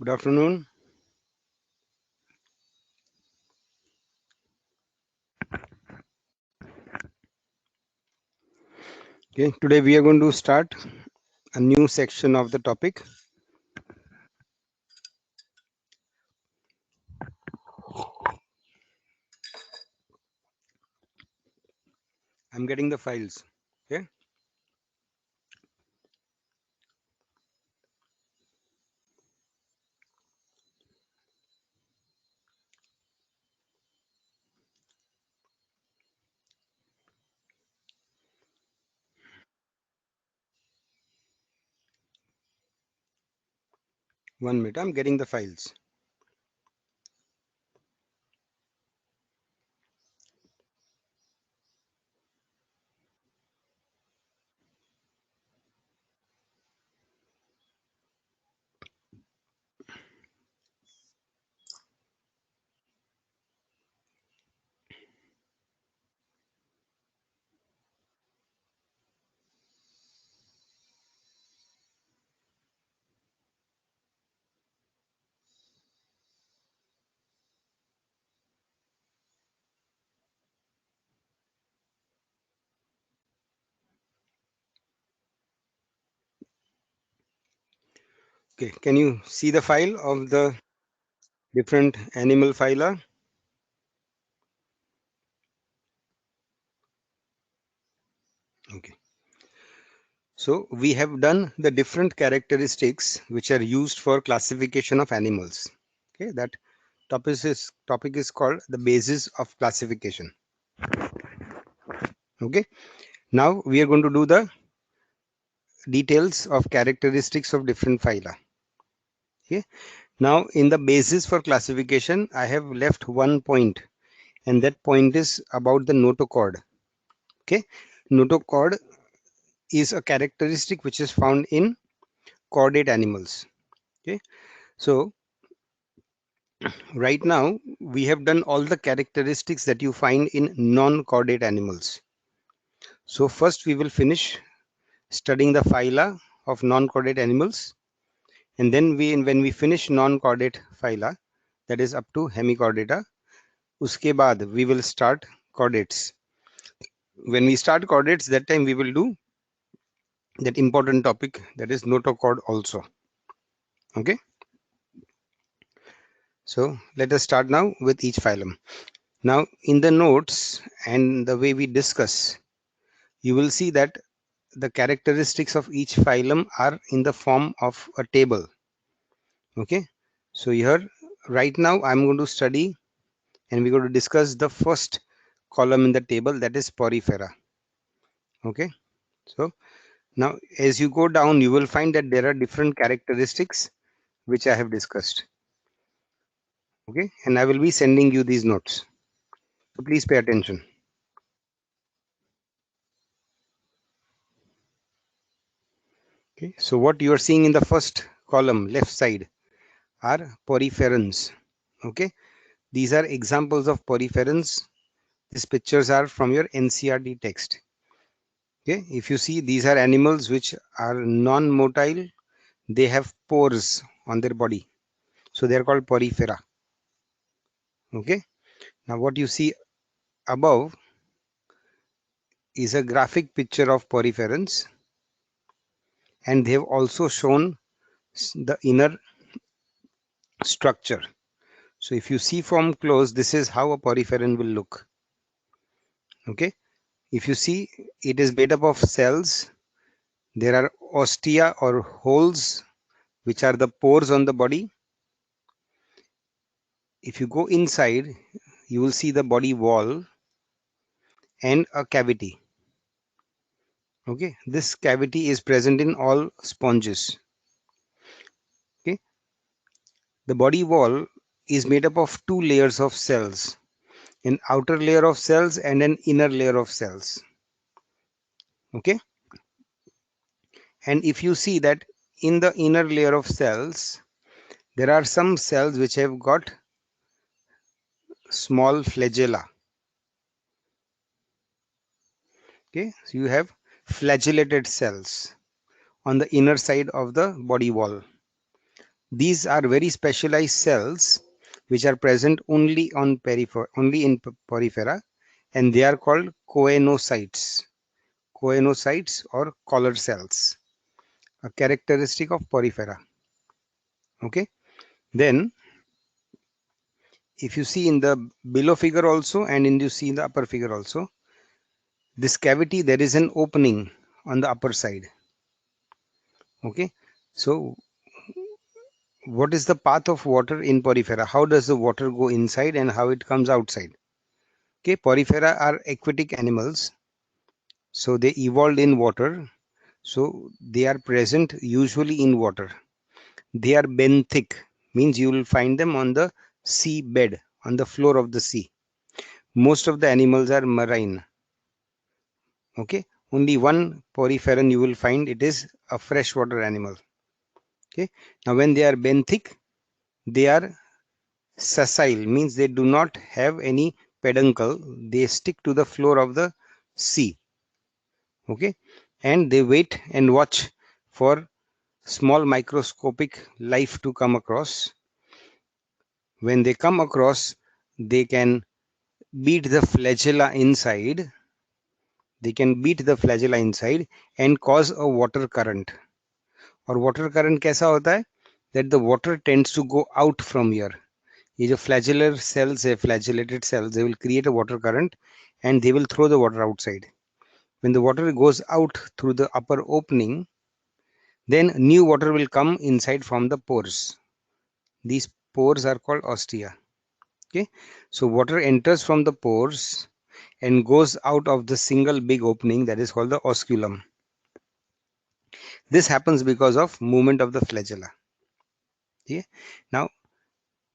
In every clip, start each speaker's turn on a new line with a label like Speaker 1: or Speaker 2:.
Speaker 1: Good afternoon. Okay, today we are going to start a new section of the topic. I'm getting the files. Okay. One minute. I'm getting the files. Okay. Can you see the file of the different animal phyla? Okay. So we have done the different characteristics which are used for classification of animals. Okay. That topic is called the basis of classification. Okay. Now we are going to do the details of characteristics of different phyla. Okay. Now in the basis for classification, I have left one point, and that point is about the notochord. Okay. Notochord is a characteristic which is found in chordate animals. Okay. So right now we have done all the characteristics that you find in non-chordate animals. So first we will finish studying the phyla of non-chordate animals, and then when we finish non-chordate phyla, that is up to hemichordata, uske baad we will start chordates. When we start chordates, that time we will do that important topic, that is notochord also. Okay. So let us start now with each phylum. Now in the notes and the way we discuss, you will see that the characteristics of each phylum are in the form of a table. Okay. So here right now I'm going to study and we're going to discuss the first column in the table, that is Porifera. Okay. So now as you go down, you will find that there are different characteristics which I have discussed. Okay. And I will be sending you these notes. So please pay attention. Okay. So what you are seeing in the first column, left side, are poriferans. Okay. These are examples of poriferans. These pictures are from your NCERT text. Okay. If you see, these are animals which are non-motile. They have pores on their body. So they are called porifera. Okay. Now what you see above is a graphic picture of poriferans, and they have also shown the inner structure. So if you see from close, this is how a poriferan will look. Okay. If you see, it is made up of cells. There are ostia or holes, which are the pores on the body. If you go inside, you will see the body wall and a cavity. Okay. This cavity is present in all sponges. Okay. The body wall is made up of two layers of cells, an outer layer of cells and an inner layer of cells. Okay. And if you see that in the inner layer of cells, there are some cells which have got small flagella. Okay. So you have flagellated cells on the inner side of the body wall. These are very specialized cells which are present only in porifera, and they are called choanocytes. Choanocytes or collar cells, a characteristic of porifera. Okay. Then if you see in the below figure also, and you see in the upper figure also, this cavity, there is an opening on the upper side. Okay. So what is the path of water in porifera? How does the water go inside and how it comes outside? Okay, porifera are aquatic animals, so they evolved in water, so they are present usually in water. They are benthic, means you will find them on the sea bed, on the floor of the sea. Most of the animals are marine. Okay, only one poriferan you will find, it is a freshwater animal. Okay, now when they are benthic, they are sessile, means they do not have any peduncle, they stick to the floor of the sea. Okay, and they wait and watch for small microscopic life to come across. When they come across, they can beat the flagella inside. They can beat the flagella inside and cause a water current. और water current कैसा होता है? That the water tends to go out from here. ये जो flagellar cells है, flagellated cells, they will create a water current and they will throw the water outside. When the water goes out through the upper opening, then new water will come inside from the pores. These pores are called ostia. Okay, so water enters from the pores and goes out of the single big opening, that is called the osculum. This happens because of movement of the flagella. Okay, now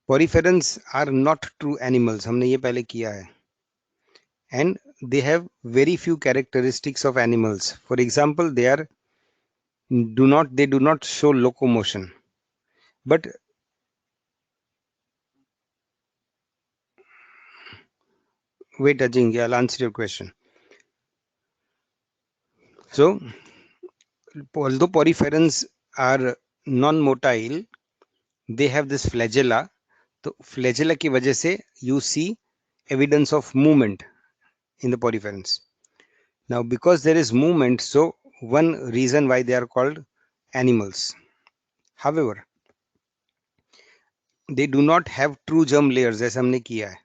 Speaker 1: poriferans are not true animals, हमने ये पहले किया है, and they have very few characteristics of animals. For example, they do not show locomotion, but wait, Ajinkya, I'll answer your question. So although poriferans are non-motile, they have this flagella. तो flagella की वजह से you see evidence of movement in the poriferans. Now because there is movement, so one reason why they are called animals. However, they do not have true germ layers जैसे हमने किया है.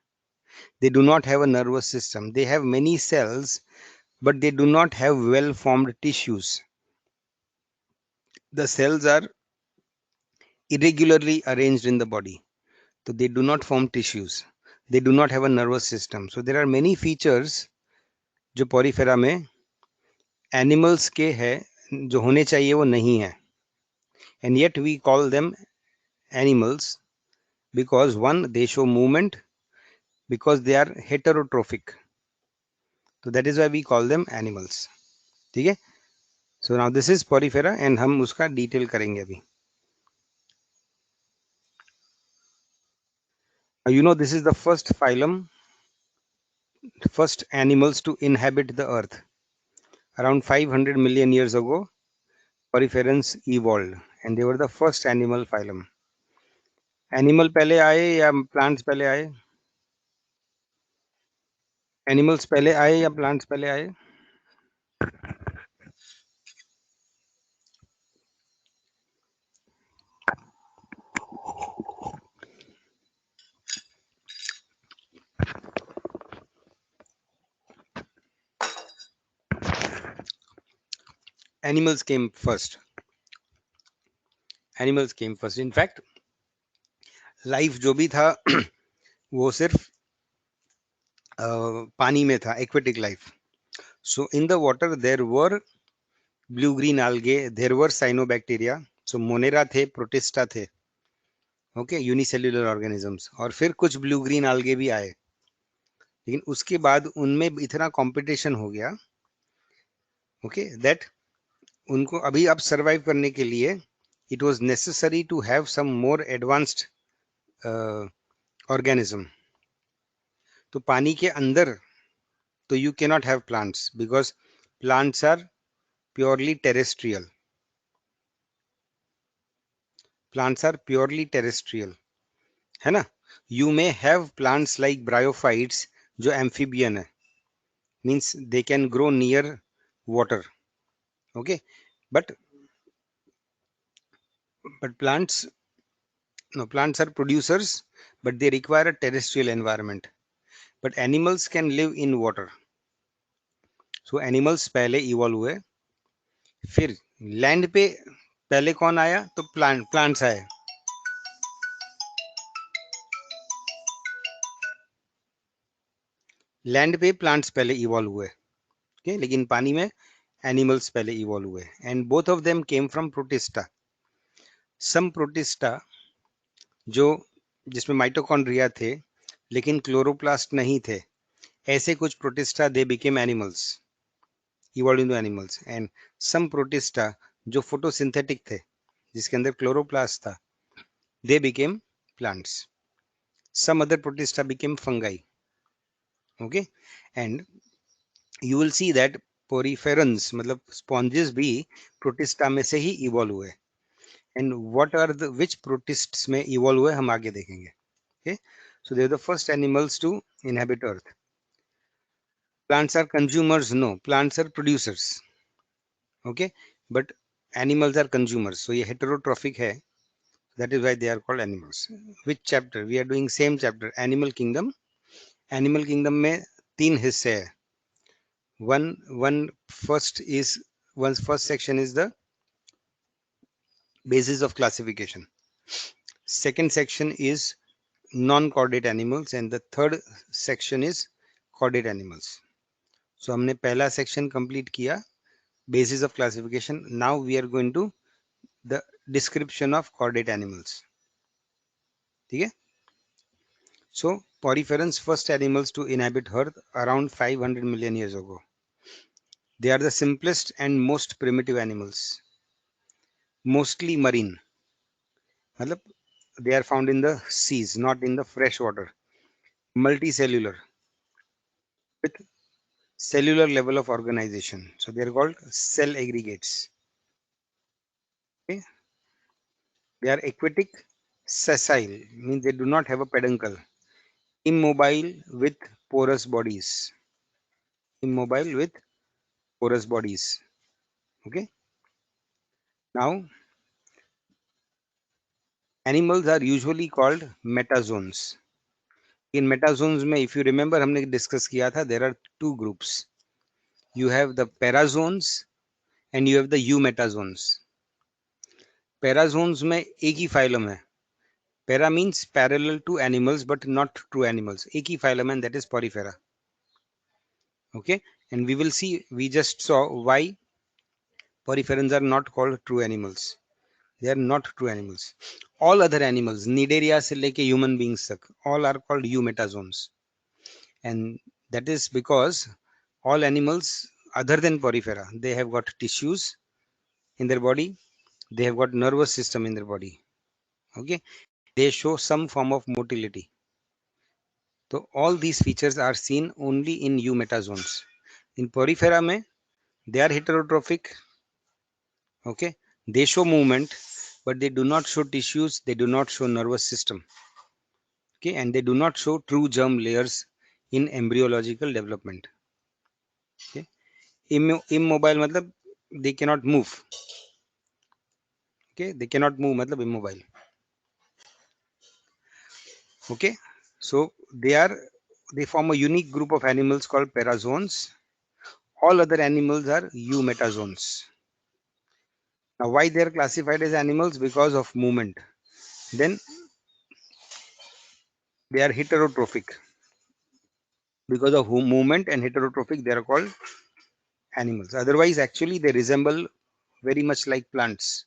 Speaker 1: They do not have a nervous system. They have many cells, but they do not have well formed tissues. The cells are irregularly arranged in the body, so they do not form tissues. They do not have a nervous system. So there are many features जो Porifera में animals के है जो होने चाहिए वो नहीं है, and yet we call them animals because one, they show movement, because they are heterotrophic, so that is why we call them animals. ठीक है, so now this is porifera and हम उसका डिटेल करेंगे अभी. You know, this is the first phylum, first animals to inhabit the earth. Around 500 million years ago, poriferans evolved and they were the first animal phylum. Animal पहले आए या plants पहले आए? Animals पहले आए या प्लांट्स पहले आए? Animals came first. Animals came first. In fact, life जो भी था वो सिर्फ पानी में था, aquatic life. So in the water there were blue green algae, there were cyanobacteria. So monera थे, protista थे. Okay, unicellular organisms. और फिर कुछ ब्लू ग्रीन algae भी आए, लेकिन उसके बाद उनमें इतना कंपटीशन हो गया, ओके, दैट उनको अभी अब सरवाइव करने के लिए it was necessary to have some more advanced organism. तो पानी के अंदर तो you cannot have plants because plants are purely terrestrial. Plants are purely terrestrial, है ना. You may have plants like bryophytes जो amphibian है, means they can grow near water. Okay, but plants, no, plants are producers, but they require a terrestrial environment. But animals can live in water. So animals पहले evolve हुए, फिर land पे पहले कौन आया, तो प्लांट्स आए. लैंड पे प्लांट्स पहले इवॉल्व हुए, okay? लेकिन पानी में एनिमल्स पहले इवॉल्व हुए, and both of them came from protista. Some protista जो जिसमें माइटोकॉन्ड्रिया थे लेकिन क्लोरोप्लास्ट नहीं थे, ऐसे कुछ protista they became animals, evolve into animals. And some protista जो फोटोसिंथेटिक थे, जिसके अंदर क्लोरोप्लास्ट था, they became plants. Some other protista became fungi. Okay, and you will see that poriferans मतलब स्पॉन्जेस भी प्रोटिस्टा में से ही इवॉल्व हुए. And what are the which protists में इवॉल्व हुए हम आगे देखेंगे. Okay, so they are the first animals to inhabit earth. Plants are consumers, no, plants are producers. Okay, but animals are consumers, so ये heterotrophic है, that is why they are called animals. Which chapter we are doing? Same chapter, animal kingdom. Animal kingdom में तीन हिस्से हैं. one first is one's first section is the basis of classification. Second section is non-chordate animals, and the third section is chordate animals. So हमने पहला section complete किया, basis of classification. Now we are going to the description of chordate animals. ठीक है. So poriferans first animals to inhabit earth around 500 million years ago. They are the simplest and most primitive animals, mostly marine. मतलब they are found in the seas, not in the fresh water. Multicellular with cellular level of organization. So they are called cell aggregates. Okay. They are aquatic, sessile, means they do not have a peduncle. Immobile with porous bodies. Immobile with porous bodies. Okay. Now, animals are usually called metazoans. In metazoans, में, if you remember, हमने discuss किया था, there are two groups. You have the parazoans and you have the eumetazoans. Parazoans में एक ही phylum है. Para means parallel to animals but not true animals. एक ही phylum, and that is Porifera. Okay, and we will see, we just saw why poriferans are not called true animals. They are not true animals. All other animals, Nidaria से लेके human beings तक, all are called eumetazoans. And that is because all animals other than Porifera, they have got tissues in their body, they have got nervous system in their body. Okay, they show some form of motility. So all these features are seen only in eumetazoans. In Porifera में, they are heterotrophic. Okay, they show movement, but they do not show tissues, they do not show nervous system. Okay, and they do not show true germ layers in embryological development. Okay, immobile matlab they cannot move. Okay, they cannot move matlab immobile. Okay, so they form a unique group of animals called parazoans. All other animals are eumetazoans. Now, why they are classified as animals? Because of movement. Then they are heterotrophic. Because of movement and heterotrophic, they are called animals. Otherwise, actually, they resemble very much like plants.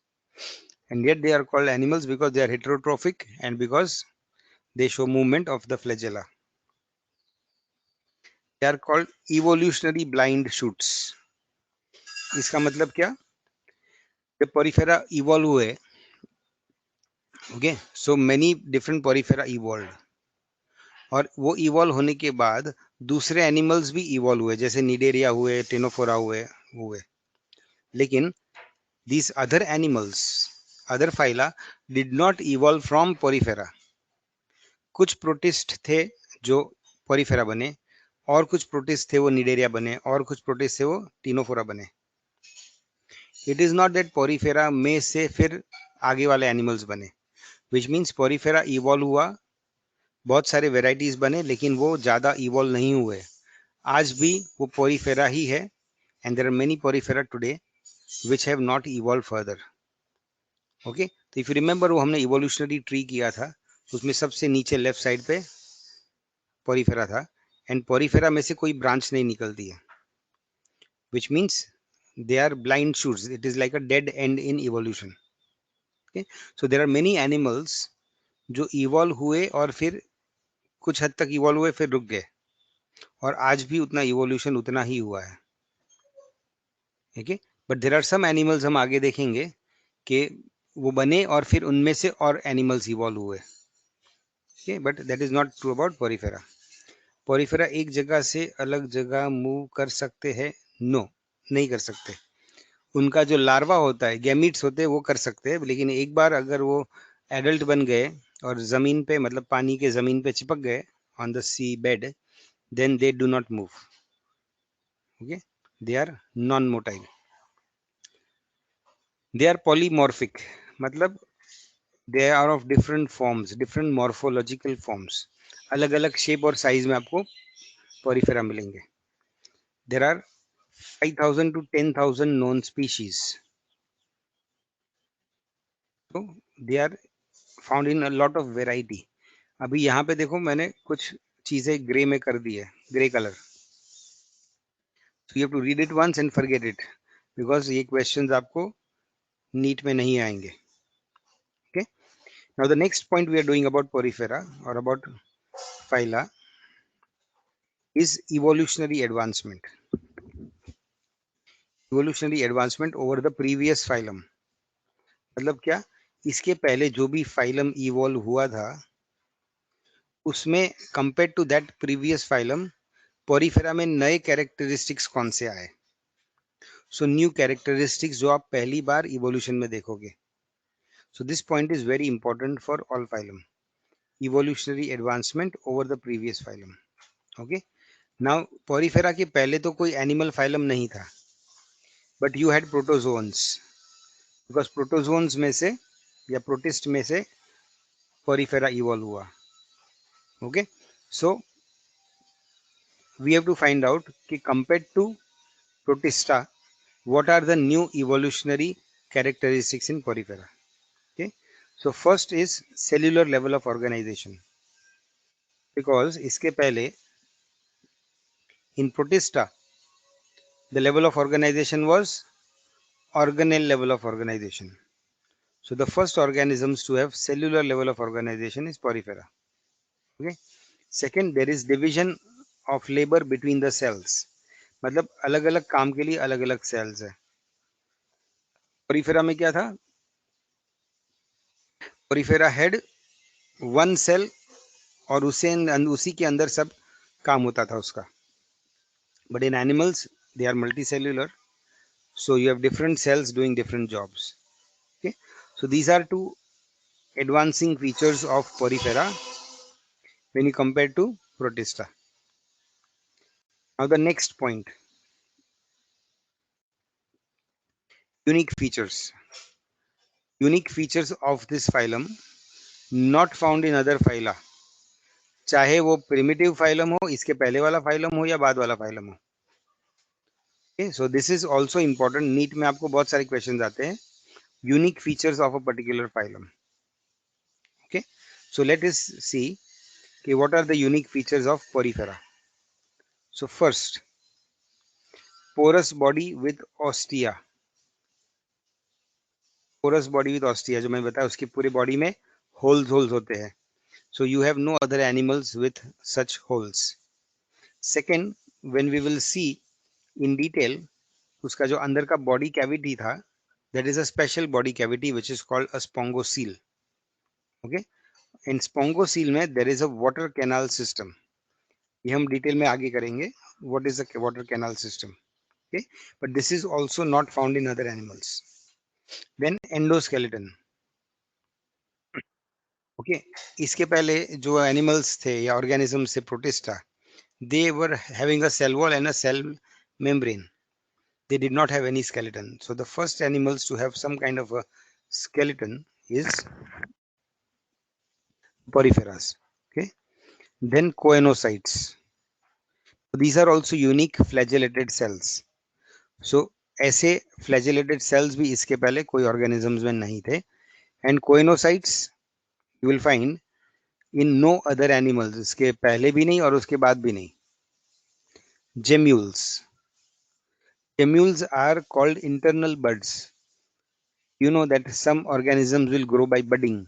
Speaker 1: And yet they are called animals because they are heterotrophic and because they show movement of the flagella. They are called evolutionary blind shoots. इसका मतलब क्या? The porifera evolve हुए. Okay, so many different porifera evolved. और वो evolve होने के बाद दूसरे एनिमल्स भी इवॉल्व हुए, जैसे निडेरिया हुए, टेनोफोरा हुए. लेकिन these other animals other phyla did not evolve from Porifera. कुछ प्रोटिस्ट थे जो पोरीफेरा बने, और कुछ प्रोटिस्ट थे वो निडेरिया बने, और कुछ प्रोटिस्ट थे वो टिनोफोरा बने। It is not that Porifera में से फिर आगे वाले एनिमल्स बने, विच मीन्स पोरीफेरा इवॉल्व हुआ, बहुत सारे वेराइटीज बने, लेकिन वो ज्यादा इवॉल्व नहीं हुए। आज भी वो पोरीफेरा ही है, and there are many porifera today which have not evolve further. Okay, तो इफ यू रिमेंबर वो हमने इवोल्यूशनरी ट्री किया था, उसमें सबसे नीचे लेफ्ट साइड पे पोरीफेरा था, एंड पोरीफेरा में से कोई ब्रांच नहीं निकलती है, which means they are blind shoots. It is like a dead end in evolution. Okay, so there are many animals जो इवॉल्व हुए और फिर कुछ हद तक इवॉल्व हुए फिर रुक गए, और आज भी उतना इवोल्यूशन उतना ही हुआ है। ठीक है, but there are some animals, हम आगे देखेंगे कि वो बने और फिर उनमें से और एनिमल्स इवॉल्व हुए। okay, but that is not true about Porifera. Porifera एक जगह से अलग जगह मूव कर सकते हैं? नो, नहीं कर सकते। उनका जो लार्वा होता है, गैमीट्स होते हैं, वो कर सकते हैं, लेकिन एक बार अगर वो एडल्ट बन गए और जमीन पे, मतलब पानी के जमीन पे चिपक गए on the sea bed, then they do not move. Okay, they are non motile. They are polymorphic, मतलब they are of different forms, different morphological forms. अलग अलग शेप और साइज में आपको पोरीफेरा मिलेंगे। There are 5,000 to 10,000 known species. So they are found in a lot of variety. अभी यहाँ पे देखो मैंने कुछ चीजें ग्रे में कर दी है, grey colour. So you have to read it once and forget it, because ये questions आपको नीट में नहीं आएंगे। Okay. Now the next point we are doing about porifera or about phyla is evolutionary advancement. Evolutionary advancement over the previous phylum. मतलब क्या? इसके पहले जो भी फाइलम इवॉल्व हुआ था, उसमें compare to that previous phylum, porifera में नए कैरेक्टरिस्टिक्स कौन से आए? सो न्यू कैरेक्टरिस्टिक्स जो आप पहली बार इवोल्यूशन में देखोगे। So this point is very important for all phylum, evolutionary advancement over the previous phylum. Okay, now Porifera के पहले तो कोई एनिमल फाइलम नहीं था, but you had protozoans, because protozoans में से या प्रोटिस्ट में से पोरीफेरा इवॉल्व हुआ। Okay, so we have to find out कि compared to protista, what are the new evolutionary characteristics in porifera? Okay, so first is cellular level of organization, because इसके पहले in protista the level of organization was organelle level of organization. So the first organisms to have cellular level of organization is porifera. Okay, second, there is division of labor between the cells, मतलब अलग अलग काम के लिए अलग अलग sales है। Porifera में क्या था? पोरीफेरा हेड वन सेल, और उसी के अंदर सब काम होता था उसका। But in animals they are multicellular, so you have different cells doing different jobs. Okay, so these are two advancing features of porifera when you compare to protista. Now the next point, unique features. Unique features of this phylum not found in other phyla, चाहे वो primitive phylum हो, इसके पहले वाला phylum हो या बाद वाला फाइलम हो। okay, so this is also important. NEET में आपको बहुत सारे क्वेश्चंस आते हैं, unique features of a particular phylum. Okay, so let us see okay, what are the unique features of porifera. So first, porous body with ostia. porous body with ostia जो मैंने बताया, उसकी पूरी बॉडी में holes होते हैं। so you have no other animals with such holes. Second, when we will see in detail, उसका जो अंदर का बॉडी कैविटी था, that is a special body cavity which is called a spongocele. okay, in spongocele में there is a water canal system. ये हम detail में आगे करेंगे, what is the water canal system. okay, but this is also not found in other animals. Then endoskeleton. Okay, इसके पहले जो animals थे या ऑर्गेनिजम्स थे protista, they were having a cell wall and a cell membrane. They did not have any skeleton. So the first animals to have some kind of a skeleton is poriferas. Okay, then coenocytes. These are also unique flagellated cells. So ऐसे flagellated cells भी इसके पहले कोई organisms में नहीं थे. And coenocytes you will find in no other animals. इसके पहले भी नहीं और उसके बाद भी नहीं. Gemmules. Gemmules are called internal buds. You know that some organisms will grow by budding.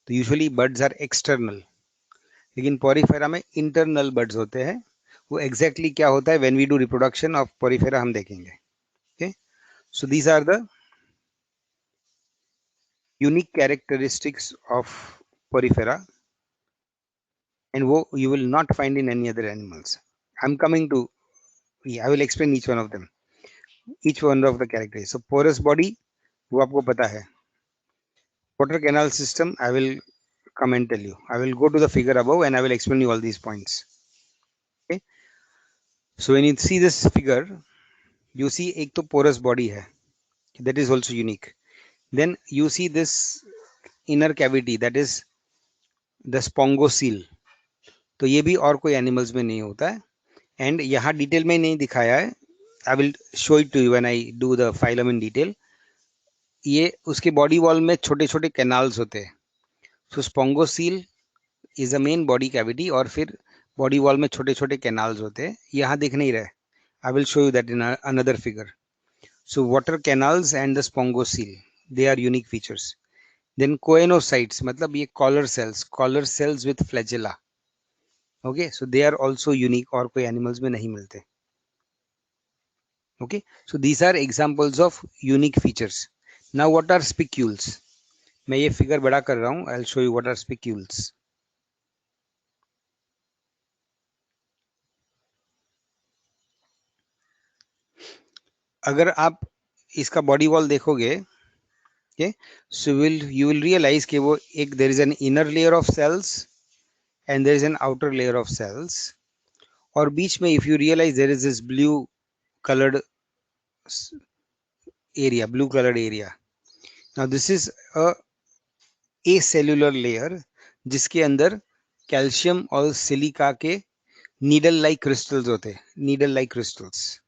Speaker 1: तो usually buds are external, लेकिन पोरिफेरा में internal buds होते हैं. वो exactly क्या होता है when we do reproduction of porifera हम देखेंगे. Okay, so these are the unique characteristics of porifera, and वो you will not find in any other animals. I'm coming to, I will explain each one of them, each one of the characteristics. So porous body वो आपको पता है. Water canal system I will come and tell you. I will go to the figure above and I will explain you all these points. Okay, so when you see this figure, you see एक तो porous body है, that is also unique. Then you see this inner cavity, that is the spongocoel. तो ये भी और कोई animals में नहीं होता है, and यहाँ detail में नहीं दिखाया है. I will show it to you when I do the phylum in detail. ये उसके body wall में छोटे छोटे canals होते हैं. So spongocoel is a main body cavity और फिर body wall में छोटे छोटे canals होते हैं. यहाँ दिख नहीं रहे. I will show you that in another figure. So water canals and the spongocoel, they are unique features. Then coenocytes, मतलब ये collar cells with flagella. Okay, so they are also unique और कोई animals में नहीं मिलते. Okay, so these are examples of unique features. Now what are spicules? मैं ये figure बड़ा कर रहा हूँ. I'll show you what are spicules. अगर आप इसका body wall देखोगे, okay, so you will realize कि वो एक there is an inner layer of cells and there is an outer layer of cells. और बीच में if you realize there is this blue colored area. Now this is a acellular layer जिसके अंदर calcium और silica के needle like crystals होते हैं, needle like crystals,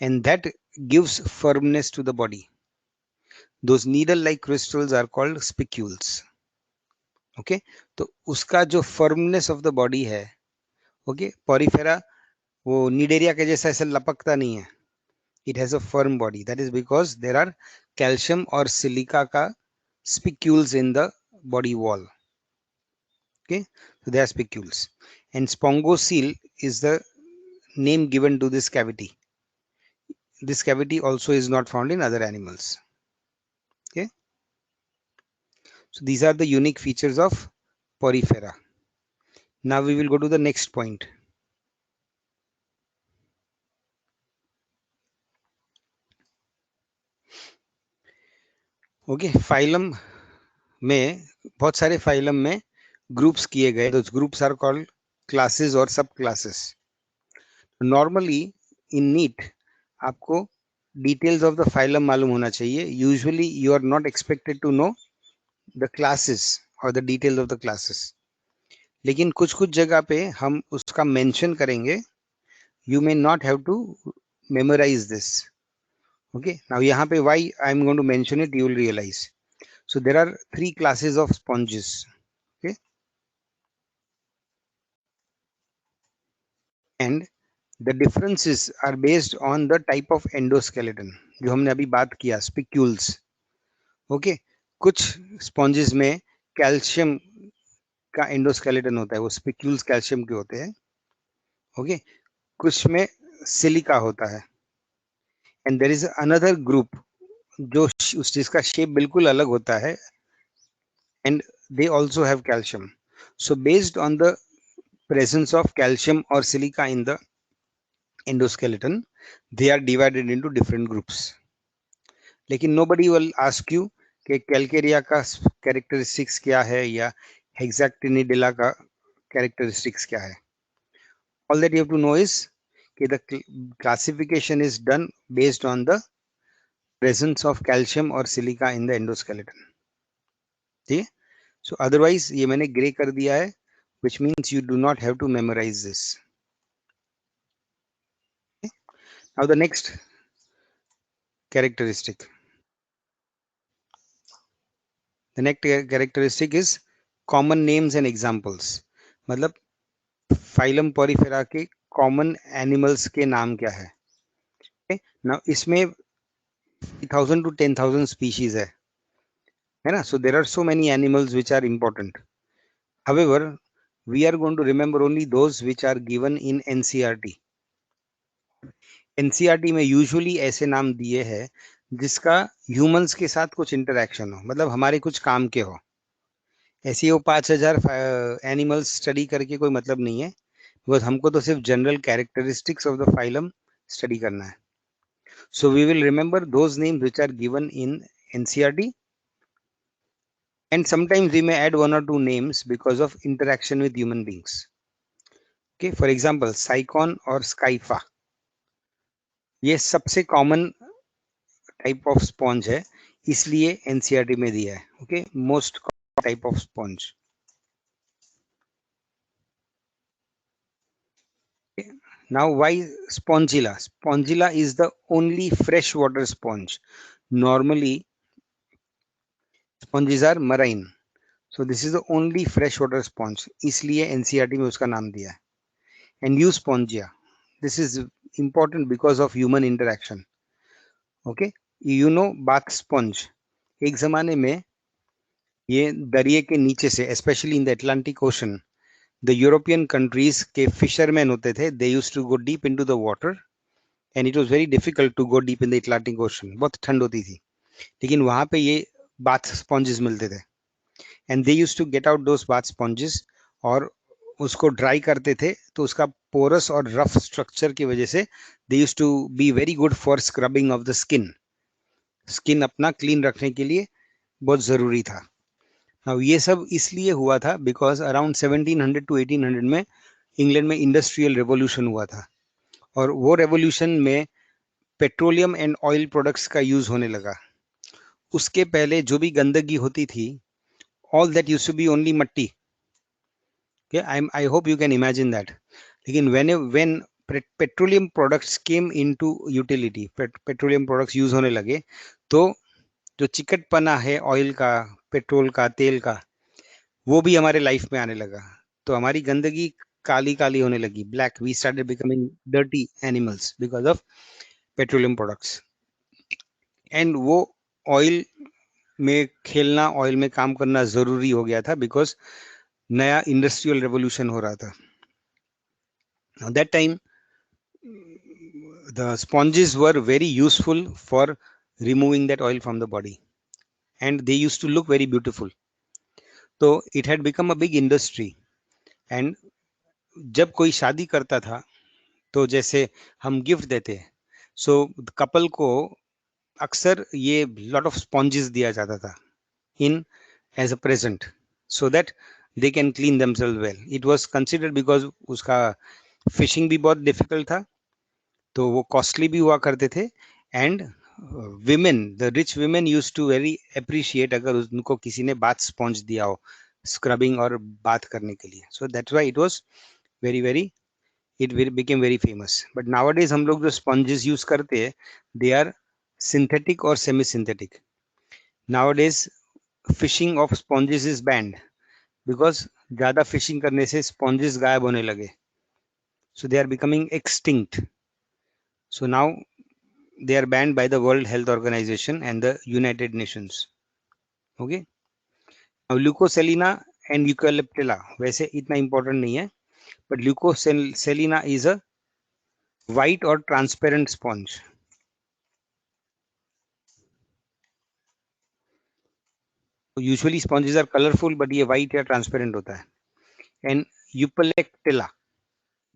Speaker 1: and that gives firmness to the body. Those needle like crystals are called spicules. Okay, तो उसका जो firmness of the body है, okay, porifera वो nidaria के जैसा ऐसे लपकता नहीं है. It has a firm body. That is because there are calcium or silica ka spicules in the body wall. Okay, so they are spicules. And spongocoel is the name given to this cavity. This cavity also is not found in other animals. Okay, so these are the unique features of porifera. Now we will go to the next point. Okay, phylum में बहुत सारे phylum में groups किए गए. Those groups are called classes or subclasses. Normally in NEET आपको details of the phylum मालूम होना चाहिए. Usually you are not expected to know the classes or the details of the classes. लेकिन कुछ कुछ जगह पे हम उसका mention करेंगे. You may not have to memorize this. Okay, now यहाँ पे why I am going to mention it, you will realize. So there are 3 classes of sponges. Okay, and the differences are based on the type of endoskeleton जो हमने अभी बात किया, spicules. Okay, कुछ sponges में calcium का endoskeleton होता है, वो स्पिक्यूल्स कैल्शियम के होते हैं. ओके, कुछ में सिलिका होता है. And there is another group जो जिसका शेप बिल्कुल अलग होता है, and they also have calcium. So based on the presence of calcium or silica in the endoskeleton, they are divided into different groups. लेकिन nobody will ask you कि Calcarea का characteristics क्या है या हेक्साक्टिनिडिला का कैरेक्टरिस्टिक्स क्या है. All that you have to know is कि the classification is done based on the presence of calcium or silica in the endoskeleton. ठीक है. So otherwise ये मैंने ग्रे कर दिया है, which means you do not have to memorize this. Okay? Now the next characteristic. The next characteristic is common names and examples. मतलब phylum Porifera के common animals के नाम क्या है. okay? Now इसमें 3,000 to 10,000 species है ना. So there are so many animals which are important. However, we are going to remember only those which are given in NCERT. NCERT में usually ऐसे नाम दिए हैं जिसका ह्यूमंस के साथ कुछ इंटरेक्शन हो, मतलब हमारे कुछ काम के हो. ऐसे वो 5,000 एनिमल्स स्टडी करके कोई मतलब नहीं है, बिकॉज हमको तो सिर्फ general characteristics of the phylum study करना है. So we will remember those names which are given in NCERT, and sometimes we may add one or two names because of interaction with human beings. Okay, for example, Sycon or Skypha. ये सबसे common type of sponge है, इसलिए NCERT में दिया है. Okay, most type of sponge. Now why Spongilla? Spongilla is the only freshwater sponge. Normally sponges are marine, so this is the only freshwater sponge, इसलिए NCERT में उसका नाम दिया है. And Euspongia, this is important because of human interaction. Okay, you know bath sponge, एक जमाने में ये दरिया के नीचे से, specially in the Atlantic ocean, the European countries के फिशरमैन होते थे, they used to go deep into the water and it was very difficult to go deep in the Atlantic ocean. बहुत ठंड होती थी, लेकिन वहां पे ये बाथ स्पॉन्जेस मिलते थे and they used to get out those bath sponges और उसको ड्राई करते थे, तो उसका पोरस और रफ स्ट्रक्चर की वजह से they used to be very good for scrubbing off the skin. Skin अपना क्लीन रखने के लिए बहुत जरूरी था. Now, ये सब इसलिए हुआ था बिकॉज अराउंड 1700 टू 1800 में इंग्लैंड में इंडस्ट्रियल रेवोल्यूशन हुआ था, और वो रेवोल्यूशन में पेट्रोलियम एंड ऑयल प्रोडक्ट्स का यूज होने लगा. उसके पहले जो भी गंदगी होती थी, all that used to be only मट्टी. I hope you can imagine that. लेकिन when petroleum products came into utility, petroleum products use होने लगे, तो जो चिकटपना है ऑयल का, पेट्रोल का, तेल का, वो भी हमारे लाइफ में आने लगा. तो हमारी गंदगी काली काली होने लगी, black. We started becoming dirty animals because of petroleum products. And वो ऑयल में खेलना, ऑयल में काम करना जरूरी हो गया था बिकॉज नया इंडस्ट्रियल रेवोल्यूशन हो रहा था. That time the sponges were very useful for removing that oil from the body, and they used to look very beautiful. So it had become a big industry. And जब कोई शादी करता था, तो जैसे हम गिफ्ट देते, सो कपल को अक्सर ये लॉट ऑफ स्पॉन्जेस दिया जाता था in as a present, so that they can clean themselves well. It was considered because उसका फिशिंग भी बहुत डिफिकल्ट था, तो वो कॉस्टली भी हुआ करते थे. And women, the rich women use to very appreciate अगर उनको किसी ने बाथ स्पॉन्ज दिया हो स्क्रबिंग और बात करने के लिए. So that's why it was very very, it became very famous. But nowadays हम लोग जो sponges use करते हैं, they are synthetic or semi synthetic. Nowadays fishing of sponges is banned because ज़्यादा fishing करने से sponges गायब होने लगे, so they are becoming extinct. So now they are banned by the World Health Organization and the United Nations. Okay, now Leucoselina and Eucalyptilla वैसे इतना important नहीं है, but Leucoselina is a white or transparent sponge. Usually sponges are colorful, but ये white या transparent होता है. And Eupalectilla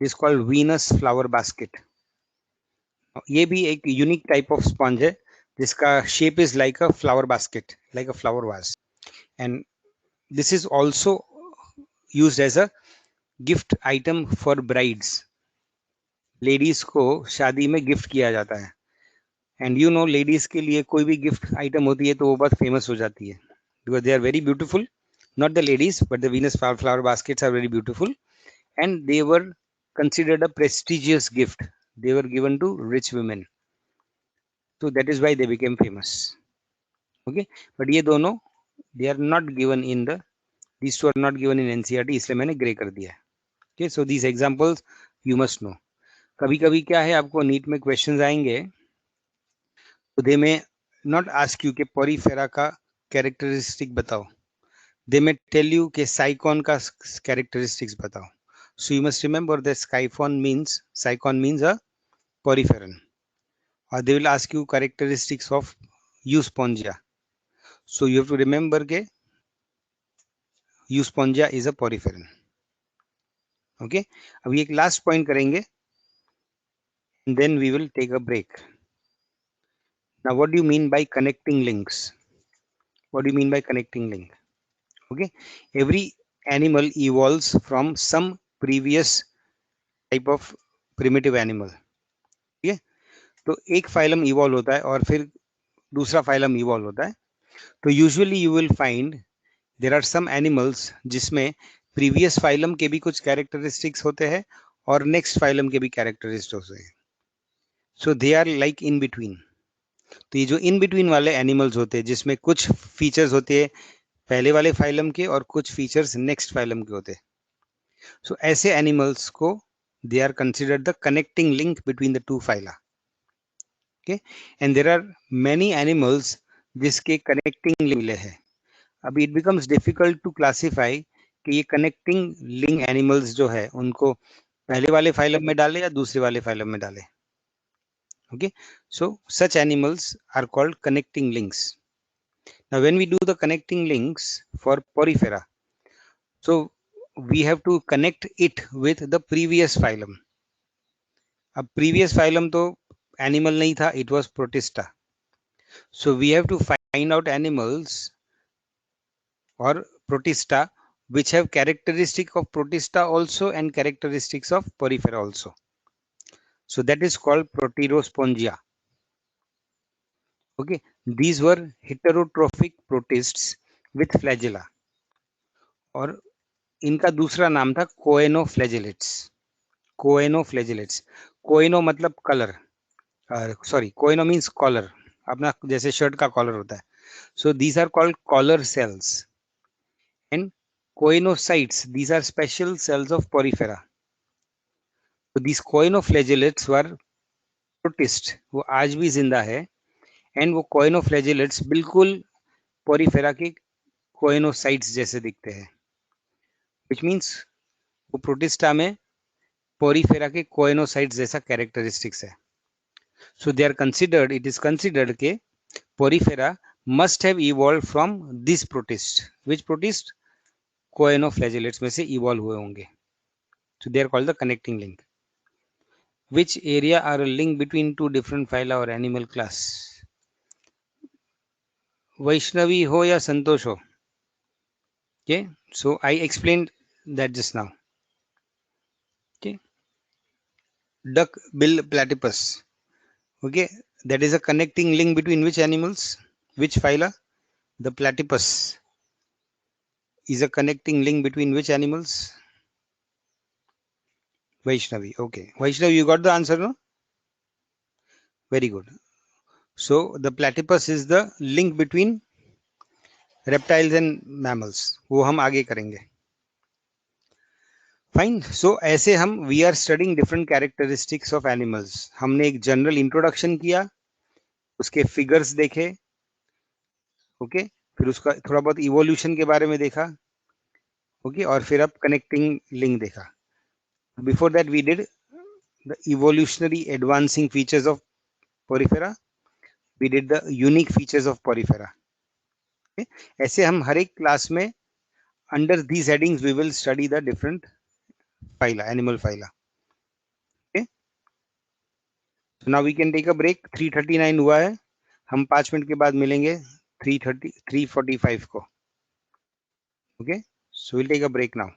Speaker 1: is called Venus flower basket. ये भी एक unique type of sponge है जिसका shape is like a flower basket, like a flower vase, and this is also used as a gift item for brides. Ladies को शादी में gift किया जाता है, एंड यू नो लेडीज के लिए कोई भी गिफ्ट आइटम होती है तो वो बहुत फेमस हो जाती है, because they are very beautiful. Not the ladies but the Venus flower baskets are very beautiful, and they were considered a prestigious gift. They were given to rich women, so that is why they became famous. Okay, but ये दोनों they are not given in the, these two are not given in NCERT, इसलिए मैंने grey कर दिया है. Okay, so these examples you must know. कभी कभी क्या है, आपको नीट में क्वेश्चंस आएंगे तो दे में नॉट आस्क यू कि पॉरीफेरा का कैरेक्टरिस्टिक बताओ, दे में टेल यू कि साइकॉन का कैरेक्टरिस्टिक्स बताओ. So you must remember that Saicon means a poriferan, or they will ask you characteristics of Euspongia. So you have to remember that Euspongia is a poriferan. Okay, अभी एक last point करेंगे and then we will take a break. Now what do you mean by connecting links? What do you mean by connecting link? Okay, every animal evolves from some previous type of primitive animal. ठीक है, तो एक phylum evolve होता है और फिर दूसरा phylum evolve होता है. तो usually you will find there are some animals जिसमें प्रीवियस फाइलम के भी कुछ कैरेक्टरिस्टिक्स होते हैं और नेक्स्ट फाइलम के भी कैरेक्टरिस्टिक्स होते हैं. So they are like in between. तो ये जो इन बिटवीन वाले एनिमल्स होते हैं जिसमें कुछ फीचर्स होते हैं पहले वाले फाइलम के और कुछ फीचर्स नेक्स्ट फाइलम के होते हैं, सो ऐसे एनिमल्स को they are considered the connecting link between the two phyla. Okay, and there are many animals जिसके कनेक्टिंग लिंक मिले हैं. अभी it becomes difficult to classify कि ये कनेक्टिंग लिंक एनिमल्स जो है उनको पहले वाले फाइलम में डाले या दूसरे वाले फाइलम में डाले. Okay, so such animals are called connecting links. Now when we do the connecting links for Porifera, so we have to connect it with the previous phylum. अब previous phylum तो animal नहीं था, it was protista. So we have to find out animals or protista which have characteristic of protista also and characteristics of porifera also. So that is called Proterospongia. Okay, these were heterotrophic protists with flagella, और इनका दूसरा नाम था कोएनोफ्लैजेलेट्स. कोएनोफ्लैजेलेट्स, कोएनो मतलब colour, sorry कोएनो means collar, अपना जैसे shirt का collar होता है. So these are called collar cells, and coenocytes, these are special cells of porifera. So these coenoflagellates were protist, वो आज भी जिंदा है, एंड वो coenoflagellates बिल्कुल पोरीफेरा के कोएनोसाइट्स जैसे दिखते हैं, विच मीन्स वो प्रोटिस्टा में पोरीफेरा के कोएनोसाइट्स जैसा कैरेक्टरिस्टिक्स है. So they are considered, it is considered के porifera must have evolve from this protist. Which protist? Choanoflagellates में से इवॉल्व हुए होंगे. So they are called the connecting link. Which area are a link between two different phyla or animal class? Vaishnavi ho या संतोष हो? Okay, so I explained that just now. Okay, duck bill platypus. Okay, that is a connecting link between which animals? Which phyla? The platypus is a connecting link between which animals? Vaishnavi. Okay, Vaishnavi, you got the answer, no? Very good. So the platypus is the link between reptiles and mammals. वो हम आगे करेंगे. Fine. So ऐसे हम we are studying different characteristics of animals. हमने एक general introduction किया, उसके फिगर्स देखे, ओके, फिर उसका थोड़ा बहुत इवोल्यूशन के बारे में देखा, ओके, और फिर अब कनेक्टिंग लिंक देखा. Before that we did the evolutionary advancing features of Porifera, we did the unique features of Porifera. ऐसे हम हर एक क्लास में under these headings we will study the different phyla, animal phyla. So now we can take a break. 3:39 हुआ है, हम 5 minute के बाद मिलेंगे 3:45 को. Okay, so we'll take a break now.